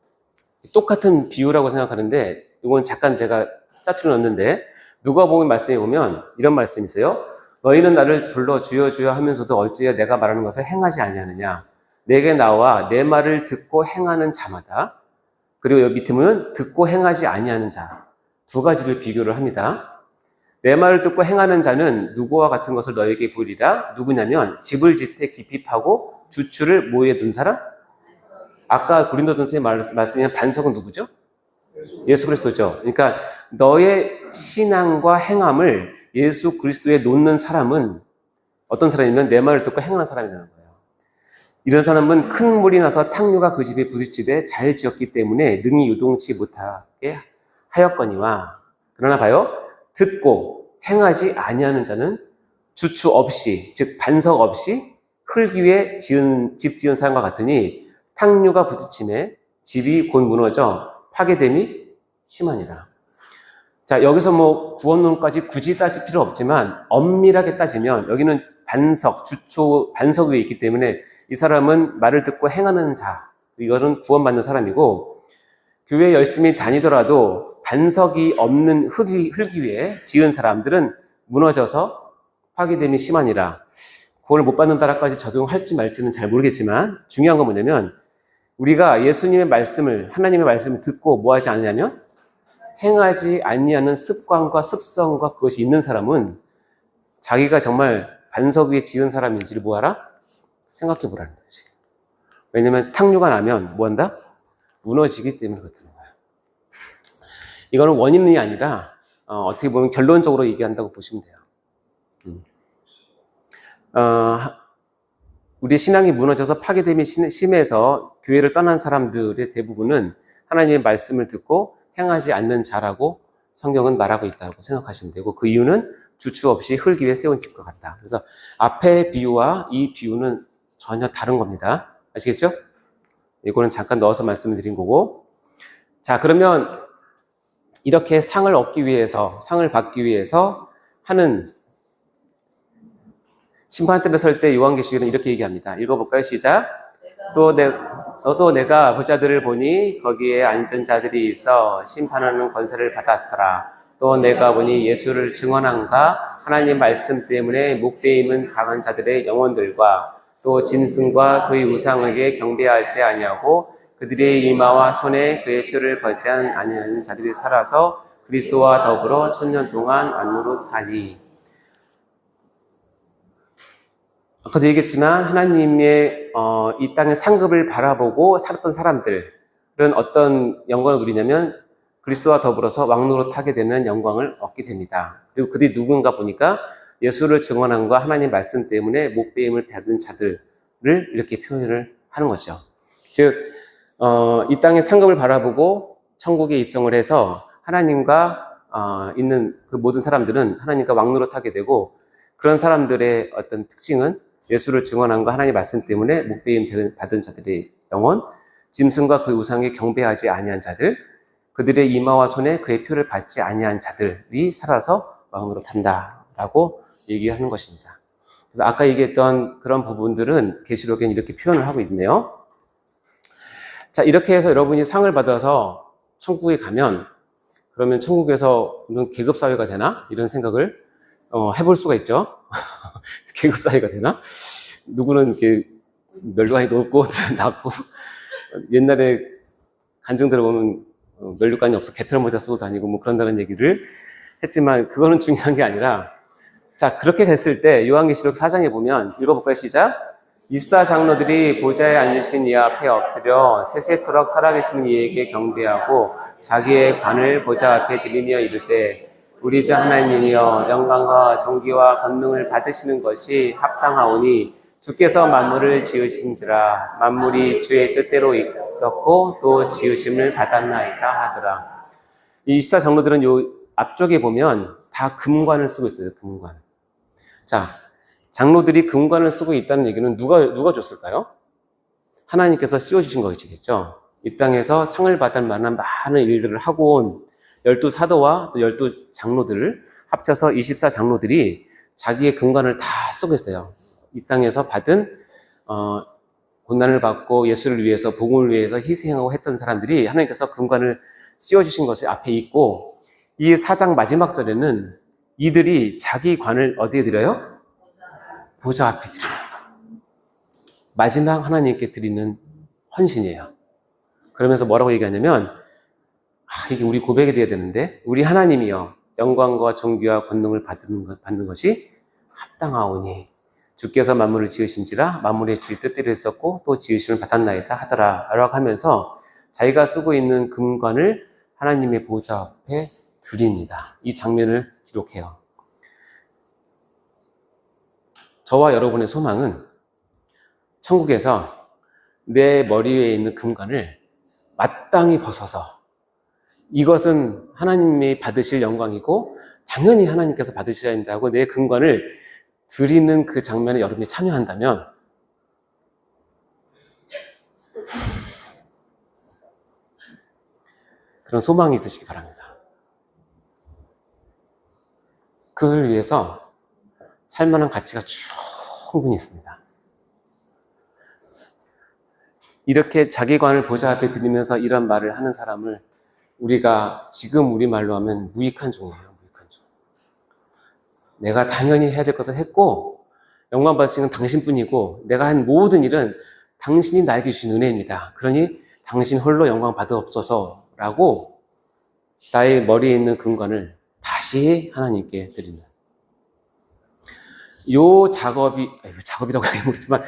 똑같은 비유라고 생각하는데 이건 잠깐 제가 짜투리 넣었는데 누가복음 말씀에 보면 이런 말씀이 있어요. 너희는 나를 불러 주여 주여 하면서도 어찌하여 내가 말하는 것을 행하지 아니하느냐. 내게 나와 내 말을 듣고 행하는 자마다, 그리고 여기 밑에 보면 듣고 행하지 아니하는 자, 두 가지를 비교를 합니다. 내 말을 듣고 행하는 자는 누구와 같은 것을 너에게 보이리라. 누구냐면 집을 짓되 깊이 파고 주추를 뭐에 둔 사람? 아까 고린도전서의 말씀에 반석은 누구죠? 예수 그리스도죠. 그러니까 너의 신앙과 행함을 예수 그리스도에 놓는 사람은 어떤 사람이면 내 말을 듣고 행하는 사람이라는 거예요. 이런 사람은 큰 물이 나서 탕류가 그 집에 부딪히되 잘 지었기 때문에 능히 유동치 못하게 하였거니와, 그러나 봐요. 듣고 행하지 아니하는 자는 주추 없이, 즉 반석 없이 흙 위에 집 지은 사람과 같으니 탕류가 부딪힘에 집이 곧 무너져 파괴됨이 심하니라. 자, 여기서 구원론까지 굳이 따질 필요 없지만 엄밀하게 따지면 여기는 반석 위에 있기 때문에 이 사람은 말을 듣고 행하는 자, 이것은 구원받는 사람이고, 교회 열심히 다니더라도 반석이 없는 흙 위에 지은 사람들은 무너져서 파괴됨이 심하니라. 구원을 못 받는다라까지 적용할지 말지는 잘 모르겠지만 중요한 건 뭐냐면 우리가 예수님의 말씀을, 하나님의 말씀을 듣고 뭐 하지 않냐면 행하지 아니하는 습관과 습성과 그것이 있는 사람은 자기가 정말 반석 위에 지은 사람인지를 뭐하라? 생각해 보라는 거지. 왜냐면 탕류가 나면 뭐한다? 무너지기 때문에 그렇다는 거야. 이거는 원인이 아니라 어떻게 보면 결론적으로 얘기한다고 보시면 돼요. 우리 신앙이 무너져서 파괴됨이 심해서 교회를 떠난 사람들의 대부분은 하나님의 말씀을 듣고 행하지 않는 자라고 성경은 말하고 있다고 생각하시면 되고, 그 이유는 주추 없이 흙 위에 세운 집과 같다. 그래서 앞의 비유와 이 비유는 전혀 다른 겁니다. 아시겠죠? 이거는 잠깐 넣어서 말씀을 드린 거고. 자, 그러면 이렇게 상을 받기 위해서 하는 심판대에 설 때 요한계시록은 이렇게 얘기합니다. 읽어볼까요? 시작. 너도 내가 보자들을 보니 거기에 앉은 자들이 있어 심판하는 권세를 받았더라. 또 내가 보니 예수를 증언한가 하나님 말씀 때문에 목배임은 당한 자들의 영혼들과 또 짐승과 그의 우상에게 경배하지 아니하고 그들의 이마와 손에 그의 표를 받지 아니하는 자들이 살아서 그리스도와 더불어 1000년 동안 안으로 타니. 아까도 얘기했지만 하나님의 이 땅의 상급을 바라보고 살았던 사람들은 어떤 영광을 누리냐면 그리스도와 더불어서 왕노로 타게 되는 영광을 얻게 됩니다. 그리고 그들이 누군가 보니까 예수를 증언함과 하나님 말씀 때문에 목배임을 받은 자들을 이렇게 표현을 하는 거죠. 즉 이 땅의 상급을 바라보고 천국에 입성을 해서 하나님과 있는 그 모든 사람들은 하나님과 왕노로 타게 되고, 그런 사람들의 어떤 특징은 예수를 증언함과 하나님의 말씀 때문에 목배임 받은 자들의 영혼, 짐승과 그 우상에 경배하지 아니한 자들, 그들의 이마와 손에 그의 표를 받지 아니한 자들이 살아서 왕으로 탄다라고 얘기하는 것입니다. 그래서 아까 얘기했던 그런 부분들은 계시록에는 이렇게 표현을 하고 있네요. 자, 이렇게 해서 여러분이 상을 받아서 천국에 가면 그러면 천국에서 계급사회가 되나? 이런 생각을 해볼 수가 있죠. 계급사회가 되나? 누구는 이렇게 멸관이 높고 낮고 옛날에 간증 들어보면 멸류관이 없어 개털 모자 쓰고 다니고 뭐 그런다는 얘기를 했지만 그거는 중요한 게 아니라 자, 그렇게 됐을 때 요한계시록 4장에 보면 읽어볼까요? 시작. 24장로들이 보좌에 앉으신 이 앞에 엎드려 세세토록 살아계신 이에게 경배하고 자기의 관을 보좌 앞에 드리며 이르되 우리 주 하나님이여 영광과 존귀와 권능을 받으시는 것이 합당하오니 주께서 만물을 지으신지라 만물이 주의 뜻대로 있었고 또 지으심을 받았나이다 하더라. 이 24장로들은 요 앞쪽에 보면 다 금관을 쓰고 있어요. 금관. 자, 장로들이 금관을 쓰고 있다는 얘기는 누가 줬을까요? 하나님께서 씌워주신 것이겠죠. 이 땅에서 상을 받을 만한 많은 일들을 하고 온 12사도와 또 12장로들을 합쳐서 24장로들이 자기의 금관을 다 쓰고 있어요. 이 땅에서 받은 고난을 받고 예수를 위해서 복음을 위해서 희생하고 했던 사람들이 하나님께서 금관을 씌워주신 것이 앞에 있고 이 4장 마지막 절에는 이들이 자기 관을 어디에 드려요? 보좌 앞에 드려요. 마지막 하나님께 드리는 헌신이에요. 그러면서 뭐라고 얘기하냐면 이게 우리 고백이 돼야 되는데 우리 하나님이여 영광과 존귀와 권능을 받는 것이 합당하오니 주께서 만물을 지으신지라 만물의 주의 뜻대로 했었고 또 지으심을 받았나이다 하더라 라고 하면서 자기가 쓰고 있는 금관을 하나님의 보좌 앞에 드립니다. 이 장면을 기록해요. 저와 여러분의 소망은 천국에서 내 머리 위에 있는 금관을 마땅히 벗어서 이것은 하나님이 받으실 영광이고 당연히 하나님께서 받으셔야 한다고 내 금관을 드리는 그 장면에 여러분이 참여한다면 그런 소망이 있으시기 바랍니다. 그걸 위해서 살만한 가치가 충분히 있습니다. 이렇게 자기 관을 보좌 앞에 드리면서 이런 말을 하는 사람을 우리가 지금 우리말로 하면 무익한 종이에요. 무익한 종. 내가 당연히 해야 될 것을 했고 영광 받으신 건 당신뿐이고 내가 한 모든 일은 당신이 나에게 주신 은혜입니다. 그러니 당신 홀로 영광 받으옵소서라고 나의 머리에 있는 금관을 다시 하나님께 드리는 요 작업이라고 하긴 모르지만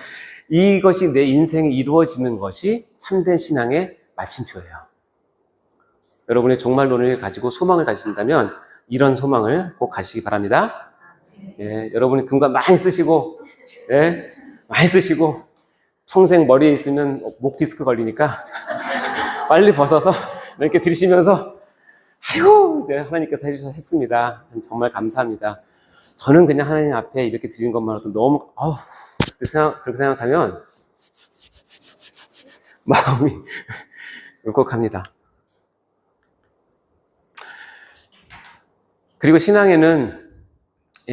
이것이 내 인생에 이루어지는 것이 참된 신앙의 마침표예요. 여러분의 종말론을 가지고 소망을 가진다면 이런 소망을 꼭 가시기 바랍니다. 예, 여러분이 금관 많이 쓰시고, 예, 많이 쓰시고 평생 머리에 있으면 목 디스크 걸리니까 빨리 벗어서 이렇게 들으시면서 아이고, 네, 하나님께서 해주셔서 했습니다. 정말 감사합니다. 저는 그냥 하나님 앞에 이렇게 드리는 것만으로도 너무 그렇게 생각하면 마음이 울컥합니다. 그리고 신앙에는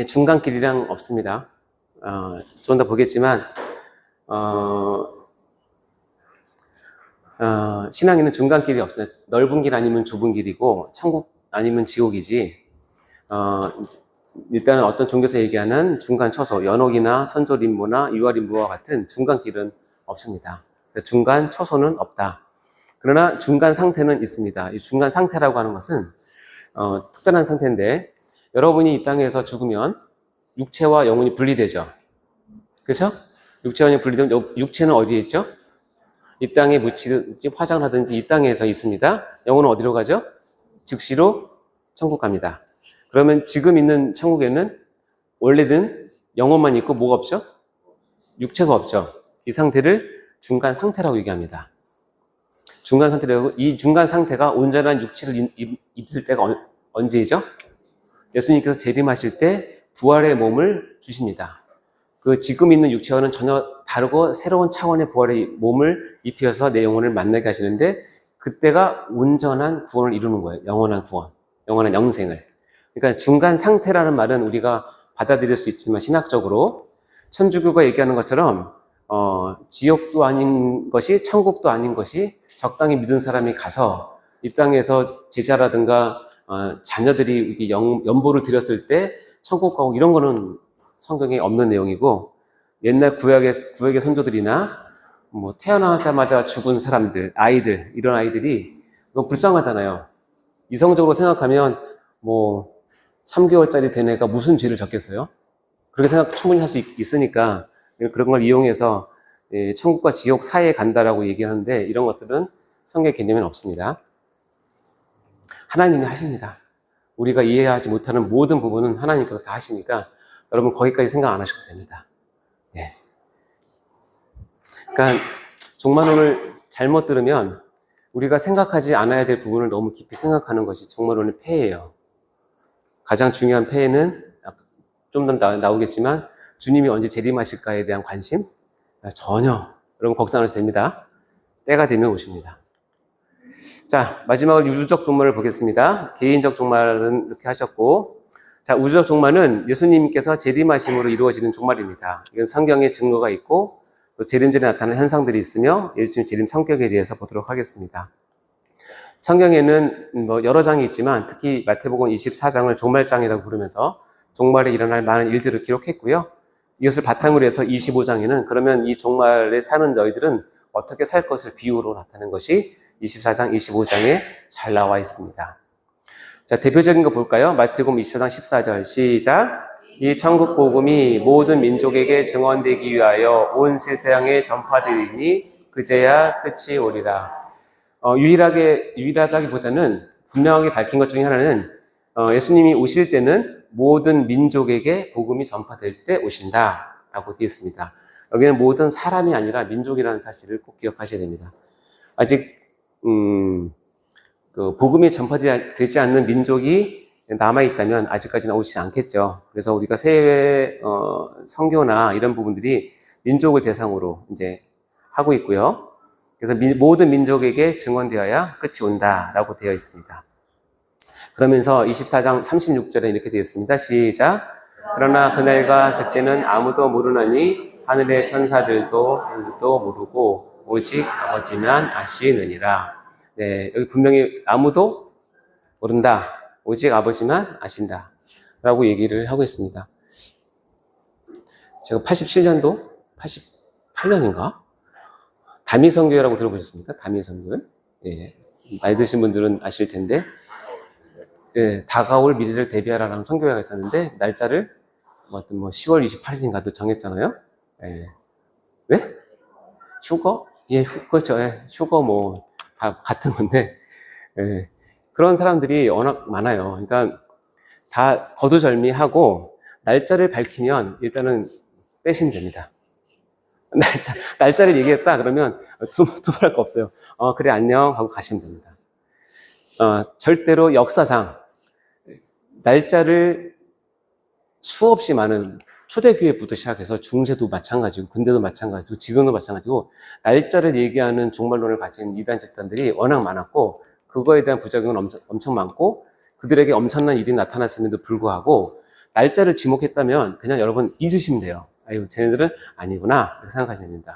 중간길이랑 없습니다. 좀 더 보겠지만 신앙에는 중간길이 없어요. 넓은 길 아니면 좁은 길이고 천국 아니면 지옥이지. 일단은 어떤 종교에서 얘기하는 중간 처소, 연옥이나 선조림무나 유아림무와 같은 중간길은 없습니다. 중간 처소는 없다. 그러나 중간 상태는 있습니다. 이 중간 상태라고 하는 것은 특별한 상태인데 여러분이 이 땅에서 죽으면 육체와 영혼이 분리되죠. 그렇죠? 육체와 영혼이 분리되면 육체는 어디에 있죠? 이 땅에 묻히든지 화장을 하든지 이 땅에서 있습니다. 영혼은 어디로 가죠? 즉시로 천국 갑니다. 그러면 지금 있는 천국에는 원래는 영혼만 있고 뭐가 없죠? 육체가 없죠. 이 상태를 중간 상태라고 얘기합니다. 중간 상태라고, 이 중간 상태가 온전한 육체를 입을 때가 언제이죠? 예수님께서 재림하실 때 부활의 몸을 주십니다. 그 지금 있는 육체와는 전혀 다르고 새로운 차원의 부활의 몸을 입혀서 내 영혼을 만나게 하시는데 그때가 온전한 구원을 이루는 거예요. 영원한 구원, 영원한 영생을. 그러니까 중간 상태라는 말은 우리가 받아들일 수 있지만 신학적으로 천주교가 얘기하는 것처럼 지옥도 아닌 것이 천국도 아닌 것이 적당히 믿은 사람이 가서 이 땅에서 제자라든가 자녀들이 연보를 드렸을 때 천국 가고 이런 거는 성경에 없는 내용이고 옛날 구약의 선조들이나 뭐 태어나자마자 죽은 사람들, 아이들 이런 아이들이 너무 불쌍하잖아요. 이성적으로 생각하면 뭐 3개월짜리 된 애가 무슨 죄를 졌겠어요? 그렇게 생각 충분히 할 수 있으니까 그런 걸 이용해서 천국과 지옥 사이에 간다라고 얘기하는데 이런 것들은 성경 개념에는 없습니다. 하나님이 하십니다. 우리가 이해하지 못하는 모든 부분은 하나님께서 다 하시니까 여러분 거기까지 생각 안 하셔도 됩니다. 예. 그러니까 종말론을 잘못 들으면 우리가 생각하지 않아야 될 부분을 너무 깊이 생각하는 것이 종말론의 폐해예요. 가장 중요한 폐해는 좀 더 나오겠지만 주님이 언제 재림하실까에 대한 관심? 전혀 여러분 걱정 안 하셔도 됩니다. 때가 되면 오십니다. 자, 마지막으로 우주적 종말을 보겠습니다. 개인적 종말은 이렇게 하셨고, 자, 우주적 종말은 예수님께서 재림하심으로 이루어지는 종말입니다. 이건 성경에 증거가 있고 또 재림 전에 나타나는 현상들이 있으며 예수님 재림 성격에 대해서 보도록 하겠습니다. 성경에는 뭐 여러 장이 있지만 특히 마태복음 24장을 종말장이라고 부르면서 종말에 일어날 많은 일들을 기록했고요. 이것을 바탕으로 해서 25장에는 그러면 이 종말에 사는 너희들은 어떻게 살 것을 비유로 나타낸 것이 24장, 25장에 잘 나와 있습니다. 자, 대표적인 거 볼까요? 마태복음 24장 14절 시작. 이 천국 복음이 모든 민족에게 증언되기 위하여 온 세상에 전파되리니 그제야 끝이 오리라. 유일하다기보다는 분명하게 밝힌 것 중에 하나는 예수님이 오실 때는 모든 민족에게 복음이 전파될 때 오신다라고 되어 있습니다. 여기는 모든 사람이 아니라 민족이라는 사실을 꼭 기억하셔야 됩니다. 아직 그 복음이 전파되지 않는 민족이 남아있다면 아직까지는 오시지 않겠죠. 그래서 우리가 세외 선교나 이런 부분들이 민족을 대상으로 이제 하고 있고요. 그래서 모든 민족에게 증언되어야 끝이 온다라고 되어 있습니다. 그러면서 24장 36절에 이렇게 되어 있습니다. 시작. 그러나 그날과 그때는 아무도 모르나니 하늘의 천사들도 모르고 오직 아버지만 아시느니라. 네, 여기 분명히 아무도 모른다. 오직 아버지만 아신다. 라고 얘기를 하고 있습니다. 제가 87년도? 88년인가? 다미선교회라고 들어보셨습니까? 다미선교회? 예, 나이 드신 분들은 아실 텐데, 예, 다가올 미래를 대비하라는 선교회가 있었는데, 날짜를, 10월 28일인가도 정했잖아요? 예. 왜? 휴거? 예, 그렇죠. 예, 휴거 다 같은 건데, 예. 그런 사람들이 워낙 많아요. 그러니까 다 거두절미하고 날짜를 밝히면 일단은 빼시면 됩니다. 날짜를 얘기했다 그러면 두말할 거 없어요. 그래 안녕 하고 가시면 됩니다. 절대로 역사상 날짜를 수없이 많은 초대교회부터 시작해서 중세도 마찬가지고 근대도 마찬가지고 지금도 마찬가지고 날짜를 얘기하는 종말론을 가진 이단 집단들이 워낙 많았고 그거에 대한 부작용은 엄청 많고 그들에게 엄청난 일이 나타났음에도 불구하고 날짜를 지목했다면 그냥 여러분 잊으시면 돼요. 아유, 쟤네들은 아니구나 이렇게 생각하시면 됩니다.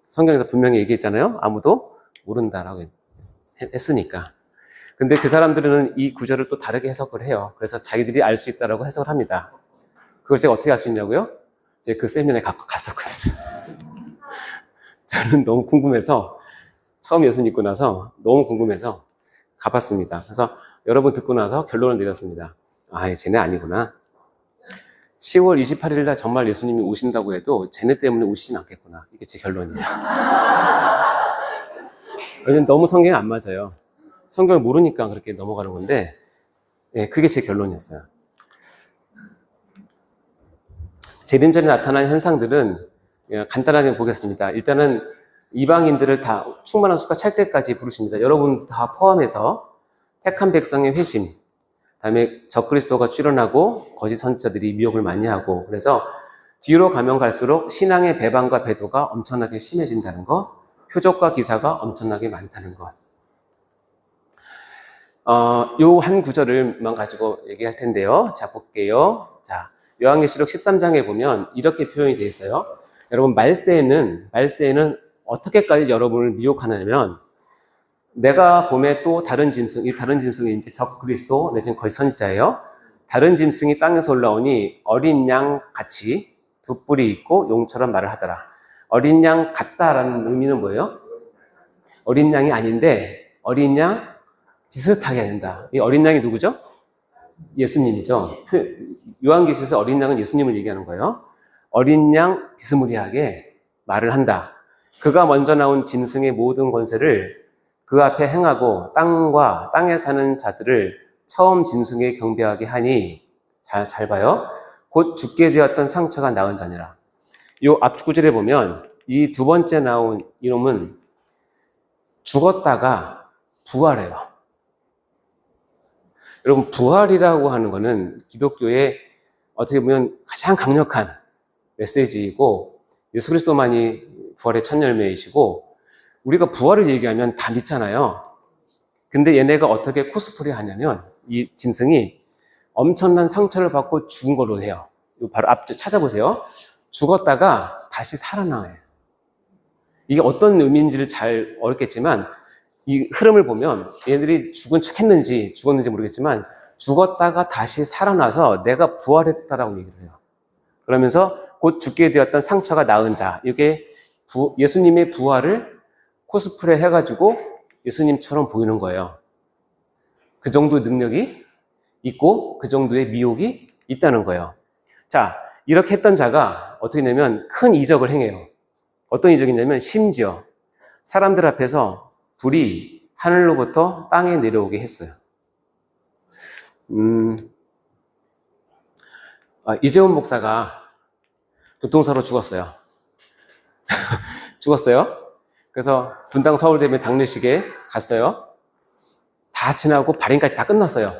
성경에서 분명히 얘기했잖아요. 아무도 모른다라고 했으니까. 근데 그 사람들은 이 구절을 또 다르게 해석을 해요. 그래서 자기들이 알 수 있다라고 해석을 합니다. 그걸 제가 어떻게 알 수 있냐고요? 이제 그 세미나에 갔었거든요. 저는 너무 궁금해서 처음 예수 믿고 나서 너무 궁금해서 가봤습니다. 그래서 여러분 듣고 나서 결론을 내렸습니다. 쟤네 아니구나. 10월 28일 날 정말 예수님이 오신다고 해도 쟤네 때문에 오시진 않겠구나. 이게 제 결론이에요. 왜냐면 너무 성경이 안 맞아요. 성경을 모르니까 그렇게 넘어가는 건데, 예, 그게 제 결론이었어요. 재림 전에 나타난 현상들은 간단하게 보겠습니다. 일단은 이방인들을 다 충만한 수가 찰 때까지 부르십니다. 여러분 다 포함해서 택한 백성의 회심, 다음에 적그리스도가 출현하고 거짓 선지자들이 미혹을 많이 하고 그래서 뒤로 가면 갈수록 신앙의 배반과 배도가 엄청나게 심해진다는 것, 표적과 기사가 엄청나게 많다는 것. 요 한 구절을만 가지고 얘기할 텐데요. 자, 볼게요. 자, 요한계시록 13장에 보면 이렇게 표현이 되어 있어요. 여러분, 말세에는 어떻게까지 여러분을 미혹하냐면, 내가 봄에 또 다른 짐승, 이 다른 짐승이 이제 적 그리스도 내지는 거의 선지자예요. 다른 짐승이 땅에서 올라오니 어린 양 같이 두 뿔이 있고 용처럼 말을 하더라. 어린 양 같다라는 의미는 뭐예요? 어린 양이 아닌데 어린 양 비슷하게 한다. 이 어린 양이 누구죠? 예수님이죠. 요한계시록에서 어린 양은 예수님을 얘기하는 거예요. 어린 양 비스무리하게 말을 한다. 그가 먼저 나온 짐승의 모든 권세를 그 앞에 행하고 땅과 땅에 사는 자들을 처음 짐승에 경배하게 하니, 잘 봐요. 곧 죽게 되었던 상처가 나은 자니라. 요 앞 구절에 보면 이 두 번째 나온 이놈은 죽었다가 부활해요. 여러분, 부활이라고 하는 거는 기독교의 어떻게 보면 가장 강력한 메시지이고, 예수 그리스도만이 부활의 첫 열매이시고, 우리가 부활을 얘기하면 다 믿잖아요. 근데 얘네가 어떻게 코스프레 하냐면, 이 짐승이 엄청난 상처를 받고 죽은 걸로 해요. 바로 앞쪽 찾아보세요. 죽었다가 다시 살아나요. 이게 어떤 의미인지를 잘 어렵겠지만, 이 흐름을 보면 얘네들이 죽은 척 했는지 죽었는지 모르겠지만 죽었다가 다시 살아나서 내가 부활했다라고 얘기를 해요. 그러면서 곧 죽게 되었던 상처가 나은 자, 이게 예수님의 부활을 코스프레 해가지고 예수님처럼 보이는 거예요. 그 정도의 능력이 있고 그 정도의 미혹이 있다는 거예요. 자, 이렇게 했던 자가 어떻게 되냐면 큰 이적을 행해요. 어떤 이적이냐면 심지어 사람들 앞에서 불이 하늘로부터 땅에 내려오게 했어요. 이재훈 목사가 교통사고로 죽었어요. 죽었어요. 그래서 분당 서울대면 장례식에 갔어요. 다 지나고 발인까지 다 끝났어요.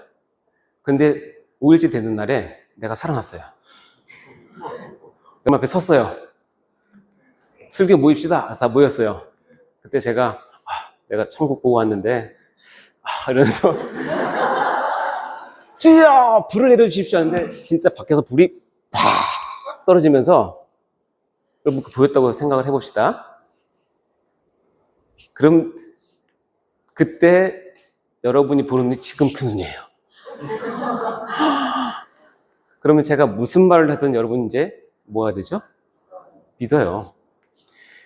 근데 5일째 되는 날에 내가 살아났어요. 내 앞에 섰어요. 슬기 모입시다. 다 모였어요. 그때 제가 내가 천국 보고 왔는데 이러면서 주여 불을 내려주십시오 하는데 진짜 밖에서 불이 팍 떨어지면서, 여러분 보였다고 생각을 해봅시다. 그럼 그때 여러분이 보는 눈이 지금 그 눈이에요. 그러면 제가 무슨 말을 하든 여러분 이제 뭐 해야 되죠? 믿어요.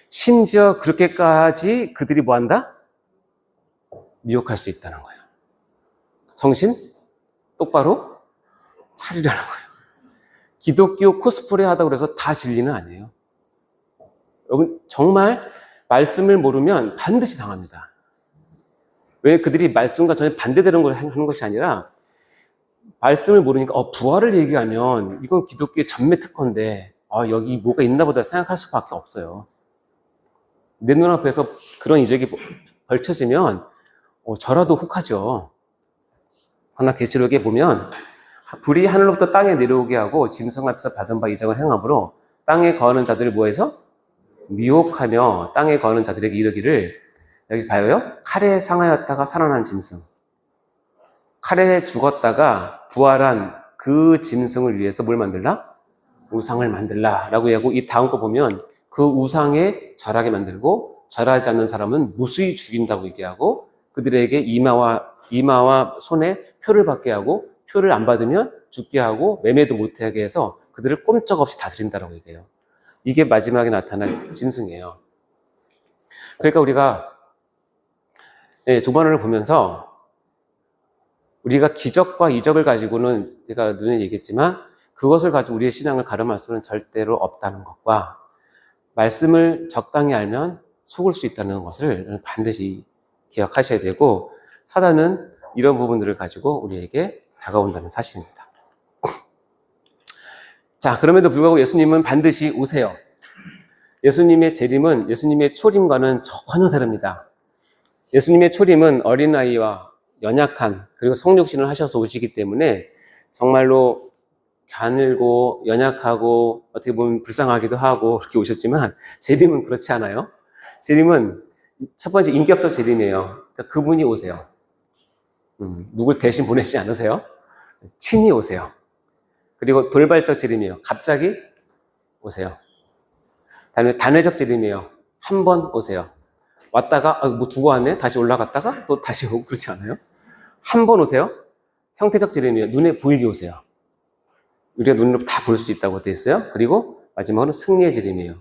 심지어 그렇게까지 그들이 뭐 한다? 미혹할 수 있다는 거예요. 정신 똑바로 차리라는 거예요. 기독교 코스프레 하다고 해서 다 진리는 아니에요. 여러분 정말 말씀을 모르면 반드시 당합니다. 왜 그들이 말씀과 전혀 반대되는 걸 하는 것이 아니라, 말씀을 모르니까 부활을 얘기하면 이건 기독교의 전매 특허인데 여기 뭐가 있나 보다 생각할 수밖에 없어요. 내 눈앞에서 그런 이적이 벌쳐지면 저라도 혹하죠. 그러나 계시록에 보면 불이 하늘로부터 땅에 내려오게 하고 짐승 앞에서 받은 바 이적을 행함으로 땅에 거하는 자들을 뭐해서? 미혹하며 땅에 거하는 자들에게 이르기를, 여기 봐요. 칼에 상하였다가 살아난 짐승, 칼에 죽었다가 부활한 그 짐승을 위해서 뭘 만들라? 우상을 만들라 라고 하고, 이 다음 거 보면 그 우상에 절하게 만들고 절하지 않는 사람은 무수히 죽인다고 얘기하고, 그들에게 이마와 손에 표를 받게 하고, 표를 안 받으면 죽게 하고 매매도 못하게 해서 그들을 꼼짝없이 다스린다라고 얘기해요. 이게 마지막에 나타날 짐승이에요. 그러니까 우리가 조반을 보면서 우리가 기적과 이적을 가지고는 제가 눈에 얘기했지만 그것을 가지고 우리의 신앙을 가름할 수는 절대로 없다는 것과, 말씀을 적당히 알면 속을 수 있다는 것을 반드시 기억하셔야 되고, 사단은 이런 부분들을 가지고 우리에게 다가온다는 사실입니다. 자, 그럼에도 불구하고 예수님은 반드시 오세요. 예수님의 재림은 예수님의 초림과는 전혀 다릅니다. 예수님의 초림은 어린아이와 연약한, 그리고 성육신을 하셔서 오시기 때문에 정말로 가늘고 연약하고 어떻게 보면 불쌍하기도 하고 그렇게 오셨지만 재림은 그렇지 않아요. 재림은 첫 번째 인격적 재림이에요. 그러니까 그분이 오세요. 누굴 대신 보내시지 않으세요. 친히 오세요. 그리고 돌발적 재림이에요. 갑자기 오세요. 다음에 단회적 재림이에요. 한 번 오세요. 왔다가 뭐 두고 왔네? 다시 올라갔다가 또 다시 오고 그렇지 않아요? 한 번 오세요. 형태적 재림이에요. 눈에 보이게 오세요. 우리가 눈으로 다 볼 수 있다고 되어 있어요. 그리고 마지막으로 승리의 재림이에요.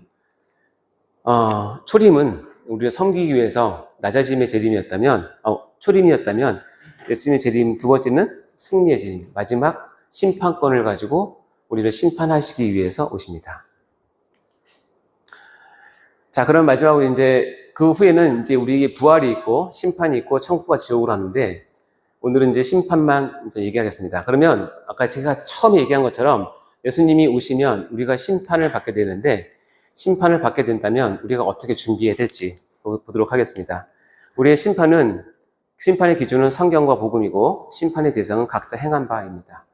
초림은 우리가 섬기기 위해서 낮아짐의 재림이었다면, 초림이었다면 예수님의 재림 두 번째는 승리의 재림, 마지막 심판권을 가지고 우리를 심판하시기 위해서 오십니다. 자, 그럼 마지막으로 이제 그 후에는 이제 우리에게 부활이 있고 심판이 있고 천국과 지옥을 하는데 오늘은 이제 심판만 이제 얘기하겠습니다. 그러면 아까 제가 처음에 얘기한 것처럼 예수님이 오시면 우리가 심판을 받게 되는데 심판을 받게 된다면 우리가 어떻게 준비해야 될지 보도록 하겠습니다. 우리의 심판의 기준은 성경과 복음이고 심판의 대상은 각자 행한 바입니다.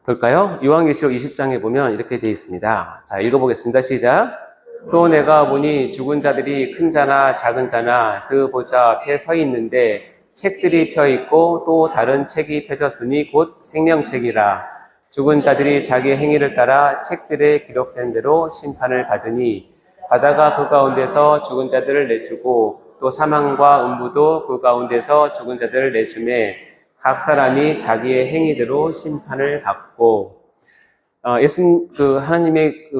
볼까요? 요한계시록 20장에 보면 이렇게 되어 있습니다. 자, 읽어보겠습니다. 시작. 또 내가 보니 죽은 자들이 큰 자나 작은 자나 그 보좌 앞에 서 있는데 책들이 펴 있고 또 다른 책이 펴졌으니 곧 생명책이라. 죽은 자들이 자기의 행위를 따라 책들에 기록된 대로 심판을 받으니 바다가 그 가운데서 죽은 자들을 내주고 또 사망과 음부도 그 가운데서 죽은 자들을 내주매 각 사람이 자기의 행위대로 심판을 받고. 하나님의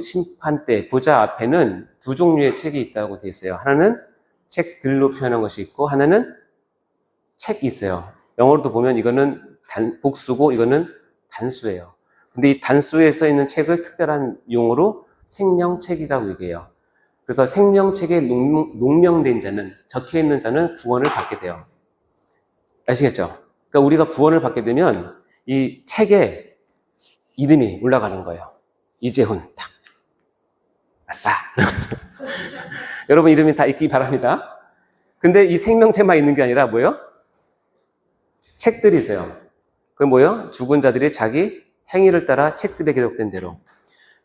심판 때 보좌 앞에는 두 종류의 책이 있다고 되어 있어요. 하나는 책들로 표현한 것이 있고 하나는 책이 있어요. 영어로도 보면 이거는 복수고 이거는 단수예요. 근데 이 단수에 써 있는 책을 특별한 용어로 생명책이라고 얘기해요. 그래서 생명책에 농명된 자는, 적혀 있는 자는 구원을 받게 돼요. 아시겠죠? 그러니까 우리가 구원을 받게 되면 이 책에 이름이 올라가는 거예요. 이재훈, 딱. 아싸! 여러분 이름이 다 있기 바랍니다. 근데 이 생명책만 있는 게 아니라 뭐예요? 책들이 있어요. 그게 뭐예요? 죽은 자들이 자기 행위를 따라 책들에 기록된 대로.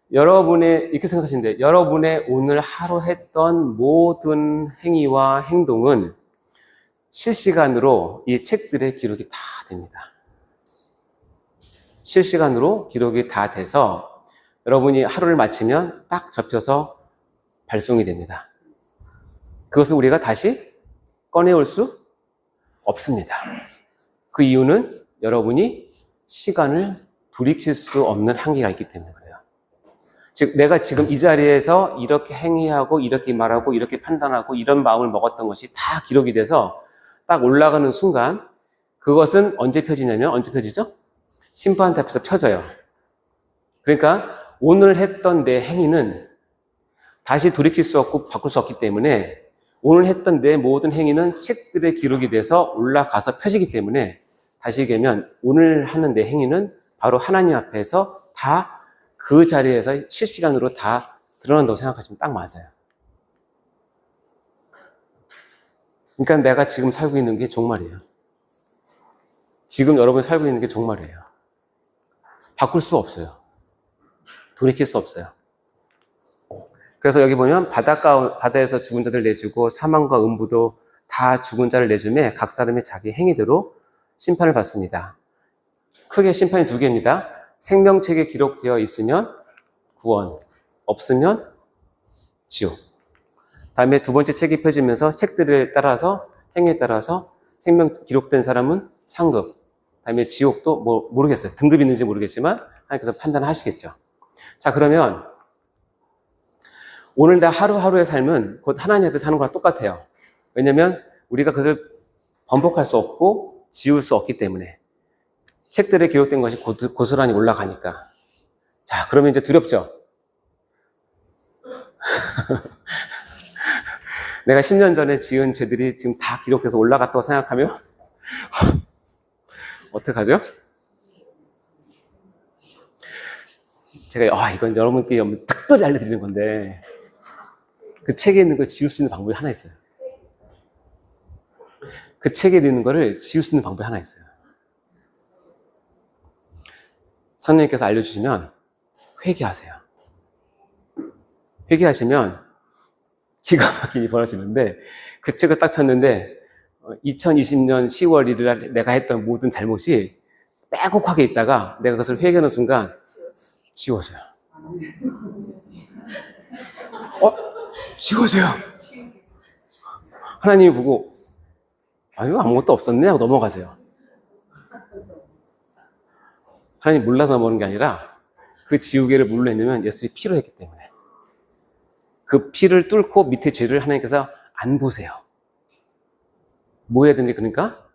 이렇게 생각하시면 돼요. 여러분의 오늘 하루 했던 모든 행위와 행동은 실시간으로 이 책들에 기록이 다 됩니다. 실시간으로 기록이 다 돼서 여러분이 하루를 마치면 딱 접혀서 발송이 됩니다. 그것을 우리가 다시 꺼내올 수 없습니다. 그 이유는 여러분이 시간을 돌이킬 수 없는 한계가 있기 때문에 그래요. 즉 내가 지금 이 자리에서 이렇게 행위하고 이렇게 말하고 이렇게 판단하고 이런 마음을 먹었던 것이 다 기록이 돼서 딱 올라가는 순간 그것은 언제 펴지냐면 언제 펴지죠? 심판대 앞에서 펴져요. 그러니까 오늘 했던 내 행위는 다시 돌이킬 수 없고 바꿀 수 없기 때문에 오늘 했던 내 모든 행위는 책들에 기록이 돼서 올라가서 펴지기 때문에 다시 얘기하면 오늘 하는 내 행위는 바로 하나님 앞에서 다 그 자리에서 실시간으로 다 드러난다고 생각하시면 딱 맞아요. 그러니까 내가 지금 살고 있는 게 종말이에요. 지금 여러분이 살고 있는 게 종말이에요. 바꿀 수 없어요. 돌이킬 수 없어요. 그래서 여기 보면 바다에서 죽은 자들 내주고 사망과 음부도 다 죽은 자를 내주매 각 사람이 자기 행위대로 심판을 받습니다. 크게 심판이 두 개입니다. 생명책에 기록되어 있으면 구원, 없으면 지옥. 다음에 두 번째 책이 펴지면서 책들에 따라서 행위에 따라서 생명 기록된 사람은 상급. 다음에 지옥도 뭐 모르겠어요. 등급이 있는지 모르겠지만 하나님께서 판단하시겠죠. 자, 그러면 오늘 다 하루하루의 삶은 곧 하나님 앞에 사는 거랑 똑같아요. 왜냐하면 우리가 그것을 번복할 수 없고 지울 수 없기 때문에 책들에 기록된 것이 고스란히 올라가니까. 자, 그러면 이제 두렵죠? 내가 10년 전에 지은 죄들이 지금 다 기록돼서 올라갔다고 생각하면 어떡하죠? 제가 이건 여러분께 특별히 알려드리는 건데 그 책에 있는 걸 지울 수 있는 방법이 하나 있어요. 그 책에 있는 거를 지울 수 있는 방법이 하나 있어요. 성령님께서 알려주시면 회개하세요. 회개하시면 기가 막히게 벌어지는데, 그 책을 딱 폈는데 2020년 10월 1일 날 내가 했던 모든 잘못이 빼곡하게 있다가 내가 그것을 회개하는 순간 지워져요. 지워져요. 하나님이 보고 아유 아무것도 없었네 하고 넘어가세요. 하나님 몰라서 넘어가는 게 아니라 그 지우개를 물로 했냐면 예수의 피로 했기 때문에 그 피를 뚫고 밑에 죄를 하나님께서 안 보세요. 뭐 해야 되는지 그러니까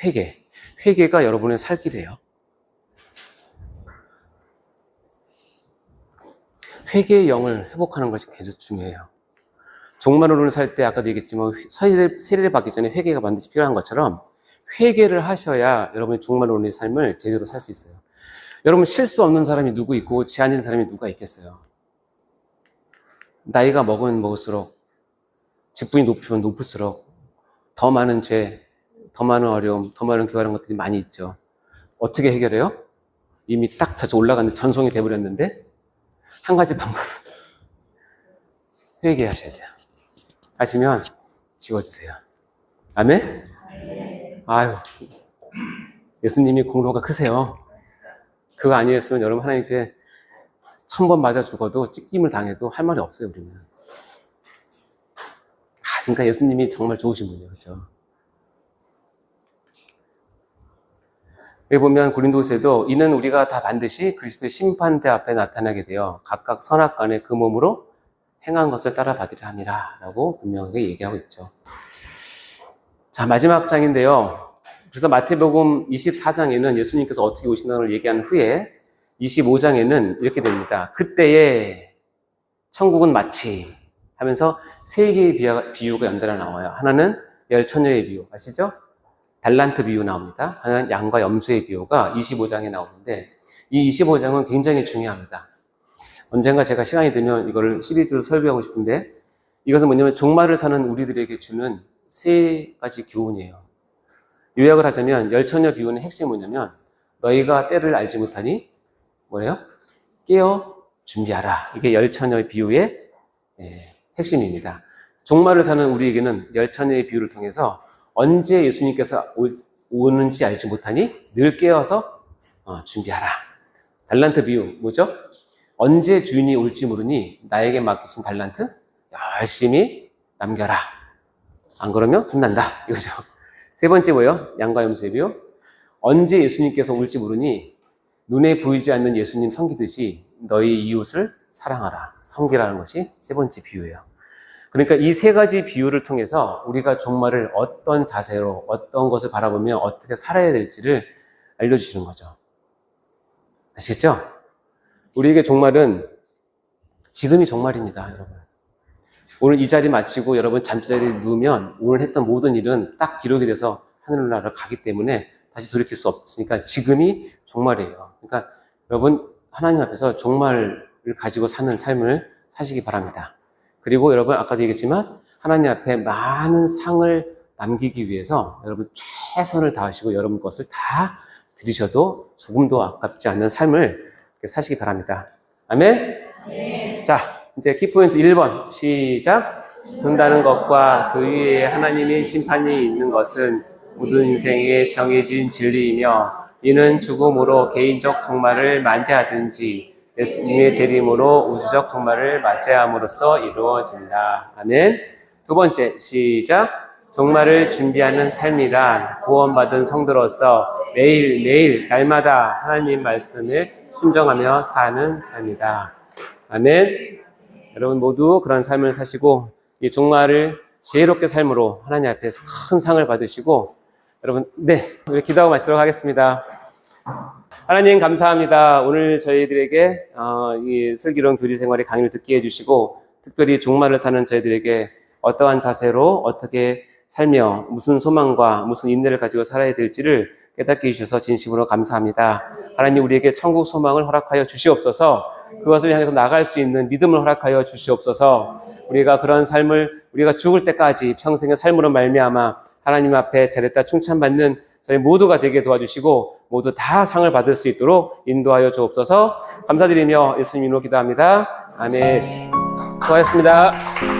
회개. 회개가 여러분의 살 길이에요. 회개의 영을 회복하는 것이 굉장히 중요해요. 종말론을 살 때 아까도 얘기했지만 세례를 받기 전에 회개가 반드시 필요한 것처럼 회개를 하셔야 여러분의 종말론의 삶을 제대로 살 수 있어요. 여러분 실수 없는 사람이 누구 있고 죄 아닌 사람이 누가 있겠어요? 나이가 먹으면 먹을수록 직분이 높으면 높을수록 더 많은 죄, 더 많은 어려움, 더 많은 교활한 것들이 많이 있죠. 어떻게 해결해요? 이미 딱 다시 올라가는 전송이 돼버렸는데 한 가지 방법은 회개하셔야 돼요. 하시면 지워주세요. 아멘? 아유, 예수님이 공로가 크세요. 그거 아니었으면 여러분 하나님께 1000번 맞아 죽어도 찢김을 당해도 할 말이 없어요, 우리는. 그러니까 예수님이 정말 좋으신 분이에요. 그렇죠? 여기 보면 고린도후서에도 이는 우리가 다 반드시 그리스도의 심판대 앞에 나타나게 되어 각각 선악간에 그 몸으로 행한 것을 따라 받으려 함이라 라고 분명하게 얘기하고 있죠. 자, 마지막 장인데요. 그래서 마태복음 24장에는 예수님께서 어떻게 오신다는 걸 얘기한 후에 25장에는 이렇게 됩니다. 그때에 천국은 마치 하면서 세 개의 비유가 연달아 나와요. 하나는 열처녀의 비유, 아시죠? 달란트 비유 나옵니다. 하나는 양과 염소의 비유가 25장에 나오는데 이 25장은 굉장히 중요합니다. 언젠가 제가 시간이 되면 이거를 시리즈로 설교하고 싶은데 이것은 뭐냐면 종말을 사는 우리들에게 주는 세 가지 교훈이에요. 요약을 하자면 열처녀 비유는 핵심이 뭐냐면 너희가 때를 알지 못하니 뭐래요? 깨어 준비하라. 이게 열처녀 비유의 핵심입니다. 종말을 사는 우리에게는 열처녀의 비유를 통해서 언제 예수님께서 오는지 알지 못하니 늘 깨어서 준비하라. 달란트 비유 뭐죠? 언제 주인이 올지 모르니 나에게 맡기신 달란트 열심히 남겨라. 안 그러면 혼난다. 이거죠. 세 번째 뭐예요? 양과 염소의 비유. 언제 예수님께서 올지 모르니 눈에 보이지 않는 예수님 섬기듯이 너희 이웃을 사랑하라. 섬기라는 것이 세 번째 비유예요. 그러니까 이 세 가지 비유를 통해서 우리가 종말을 어떤 자세로 어떤 것을 바라보며 어떻게 살아야 될지를 알려주시는 거죠. 아시겠죠? 우리에게 종말은 지금이 종말입니다, 여러분. 오늘 이 자리 마치고 여러분 잠자리에 누우면 오늘 했던 모든 일은 딱 기록이 돼서 하늘나라를 가기 때문에 다시 돌이킬 수 없으니까 지금이 종말이에요. 그러니까 여러분 하나님 앞에서 종말을 가지고 사는 삶을 사시기 바랍니다. 그리고 여러분 아까도 얘기했지만 하나님 앞에 많은 상을 남기기 위해서 여러분 최선을 다하시고 여러분 것을 다 드리셔도 조금도 아깝지 않는 삶을 사시기 바랍니다. 아멘? 네. 자, 이제 키포인트 1번 시작. 죽는다는 것과 그 위에 하나님의 심판이 있는 것은 모든 인생에 정해진 진리이며 이는 죽음으로 개인적 종말을 맞이하든지 예수님의 재림으로 우주적 종말을 맞이함으로써 이루어진다. 아멘. 두 번째 시작. 종말을 준비하는 삶이란 구원받은 성도로서 매일매일 날마다 하나님 말씀을 순종하며 사는 삶이다. 아멘. 여러분 모두 그런 삶을 사시고 이 종말을 지혜롭게 삶으로 하나님 앞에서 큰 상을 받으시고 여러분 우리 기도하고 마치도록 하겠습니다. 하나님 감사합니다. 오늘 저희들에게 이 슬기로운 교리 생활의 강의를 듣게 해주시고 특별히 종말을 사는 저희들에게 어떠한 자세로 어떻게 살며 무슨 소망과 무슨 인내를 가지고 살아야 될지를 깨닫게 해주셔서 진심으로 감사합니다. 하나님 우리에게 천국 소망을 허락하여 주시옵소서. 그것을 향해서 나갈 수 있는 믿음을 허락하여 주시옵소서. 우리가 그런 삶을 우리가 죽을 때까지 평생의 삶으로 말미암아 하나님 앞에 잘했다 칭찬받는 저희 모두가 되게 도와주시고 모두 다 상을 받을 수 있도록 인도하여 주옵소서. 감사드리며 예수님 이름으로 기도합니다. 아멘. 수고하셨습니다.